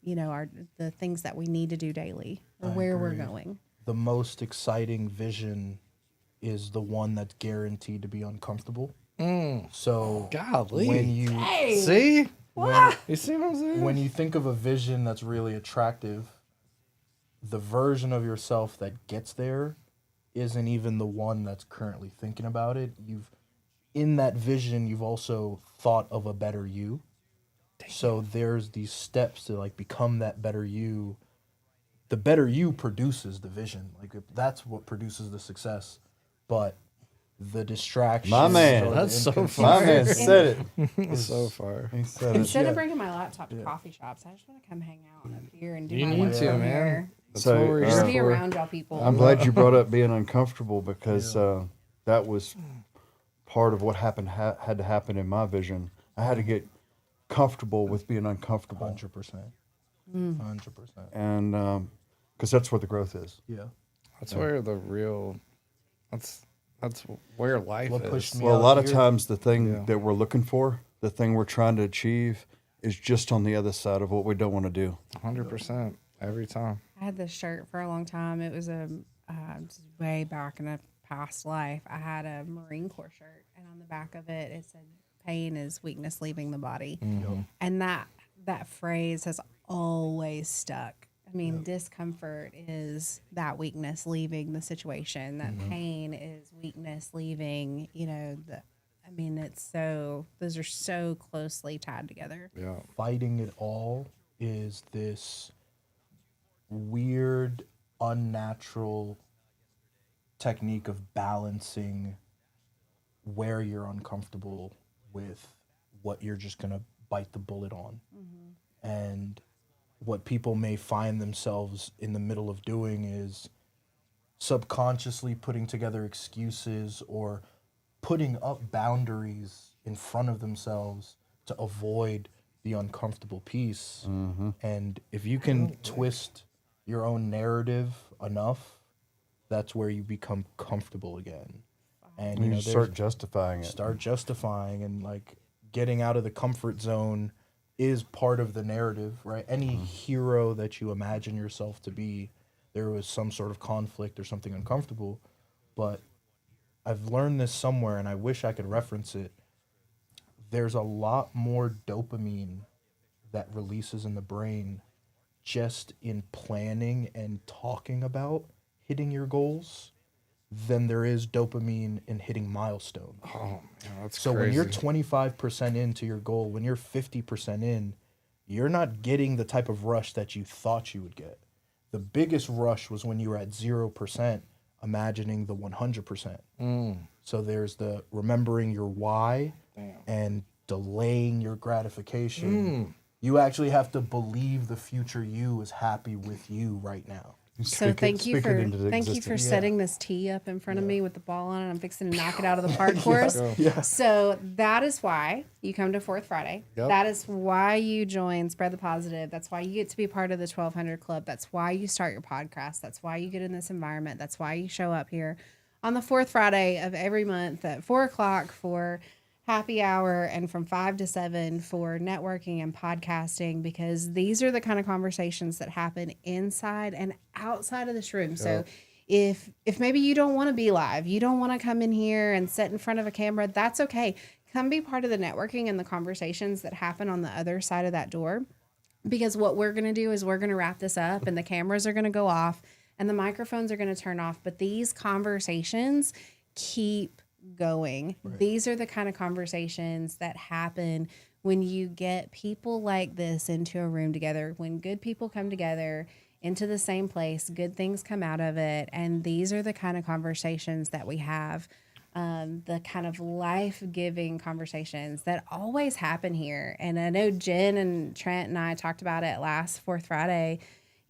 you know, the things that we need to do daily, or where we're going. The most exciting vision is the one that's guaranteed to be uncomfortable. So Golly. when you See? You see what I'm saying? when you think of a vision that's really attractive, the version of yourself that gets there isn't even the one that's currently thinking about it. In that vision, you've also thought of a better you. So there's these steps to like become that better you. The better you produces the vision. Like that's what produces the success. But the distraction. My man. That's so My fire. man said it. It's so far. He said it. Instead of bringing my laptop to coffee shops, I just want to come hang out up here and do You my need work to, from man. here. That's So, what we're uh, Just here be for. around y'all people. I'm glad you brought up being uncomfortable because that was part of what had to happen in my vision. I had to get comfortable with being uncomfortable. 100%. 100%. And because that's where the growth is. Yeah. That's where the real. That's where life What is. pushed me Well, a out lot of here. times the thing Yeah. that we're looking for, the thing we're trying to achieve, is just on the other side of what we don't want to do. 100% every time. I had this shirt for a long time. It was just way back in a past life. I had a Marine Corps shirt, and on the back of it, it said, "Pain is weakness leaving the body," and that phrase has always stuck. I mean, discomfort is that weakness leaving the situation. That pain is weakness leaving. Those are so closely tied together. Yeah. Fighting it all is this weird, unnatural technique of balancing where you're uncomfortable with what you're just going to bite the bullet on. And what people may find themselves in the middle of doing is subconsciously putting together excuses or putting up boundaries in front of themselves to avoid the uncomfortable piece. And if you can twist your own narrative enough, that's where you become comfortable again. And You there's- start justifying it. start justifying, and like getting out of the comfort zone is part of the narrative, right? Any hero that you imagine yourself to be, there was some sort of conflict or something uncomfortable. But I've learned this somewhere, and I wish I could reference it. There's a lot more dopamine that releases in the brain just in planning and talking about hitting your goals than there is dopamine in hitting milestones. Oh, man, that's So crazy. when you're 25% into your goal, when you're 50% in, you're not getting the type of rush that you thought you would get. The biggest rush was when you were at 0%, imagining the 100%. So there's the remembering your why and delaying your gratification. You actually have to believe the future you is happy with you right now. So thank you for setting this tee up in front of me with the ball on it. I'm fixing to knock it out of the park for us. So that is why you come to Fourth Friday. Yep. That is why you join Spread the Positive. That's why you get to be part of the 1200 Club. That's why you start your podcast. That's why you get in this environment. That's why you show up here on the fourth Friday of every month at 4:00 for happy hour and from 5 to 7 for networking and podcasting, because these are the kind of conversations that happen inside and outside of this room. So if maybe you don't want to be live, you don't want to come in here and sit in front of a camera, that's okay. Come be part of the networking and the conversations that happen on the other side of that door, because what we're going to do is we're going to wrap this up and the cameras are going to go off and the microphones are going to turn off, but these conversations keep going. These are the kind of conversations that happen when you get people like this into a room together. When good people come together into the same place, good things come out of it. And these are the kind of conversations that we have, the kind of life-giving conversations that always happen here. And I know Jen and Trent and I talked about it last Fourth Friday.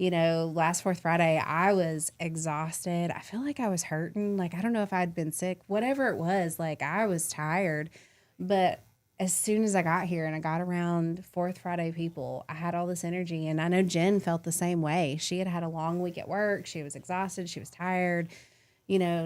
Last Fourth Friday, I was exhausted. I feel like I was hurting. Like, I don't know if I'd been sick, whatever it was. Like, I was tired. But as soon as I got here and I got around Fourth Friday people, I had all this energy. And I know Jen felt the same way. She had a long week at work. She was exhausted. She was tired.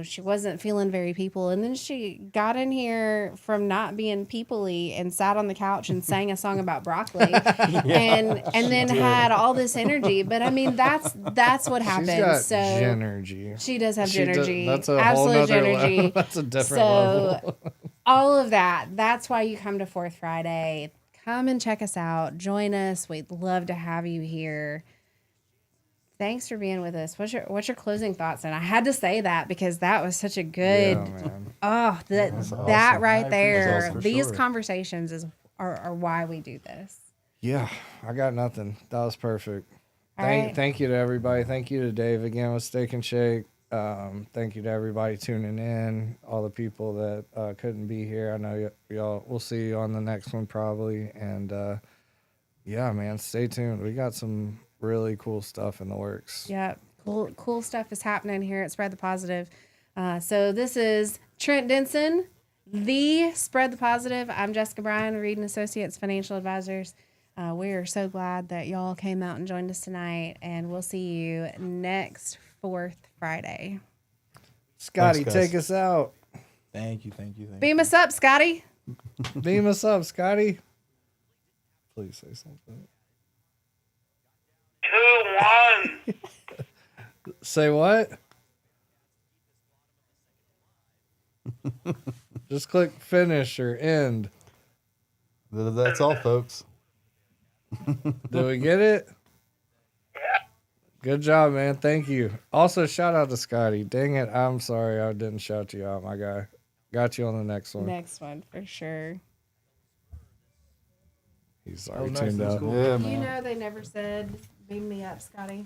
She wasn't feeling very people. And then she got in here from not being people-y and sat on the couch and sang a song about broccoli and then had all this energy. But I mean, that's what happens. She's got so Genergy. she does have Genergy. That's a Absolute whole nother Genergy. level. That's a different level. All of that's why you come to Fourth Friday. Come and check us out. Join us. We'd love to have you here. thanks for being with us. What's your closing thoughts? And I had to say that because that was such a good. man. Oh, that awesome. right I there. appreciate it, for These sure. conversations are why we do this. Yeah, I got nothing. That was perfect. All right. Thank you to everybody. Thank you to Dave again with Steak and Shake. Thank you to everybody tuning in. All the people that couldn't be here. I know y'all. We'll see you on the next one probably. And yeah, man, stay tuned. We got some really cool stuff in the works. Yeah, cool stuff is happening here at Spread the Positive. So this is Trent Denson, the Spread the Positive. I'm Jessica Bryan, Reed and Associates Financial Advisors. We are so glad that y'all came out and joined us tonight, and we'll see you next fourth Friday. Scotty, Thanks, guys. take us out. Thank you. Beam us up, Scotty. Beam us up, Scotty. Please say something. 2-1. Say what? Just click finish or end. That's all, folks. Did we get it? Good job, man. Thank you. Also, shout out to Scotty. Dang it. I'm sorry I didn't shout you out, my guy. Got you on the next one. Next one for sure. He's already nice. tuned That's out. cool. Yeah, You man. know they never said beam me up, Scotty.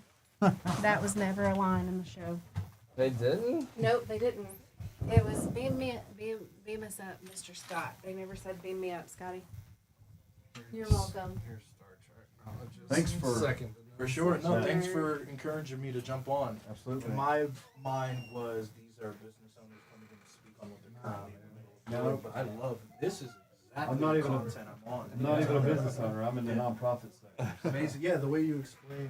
That was never a line in the show. They didn't? Nope, they didn't. It was beam us up, Mr. Scott. They never said beam me up, Scotty. You're welcome. Here's Star Trek. Thanks for second. For sure. No, Sure. thanks for encouraging me to jump on. Absolutely. In my mind was these are business owners coming in to speak on what they're currently in the middle of doing. But I love this is exactly I'm not the even a- content I'm on. I'm not even a business owner. I'm in the nonprofit sector. Amazing. Yeah, the way you explain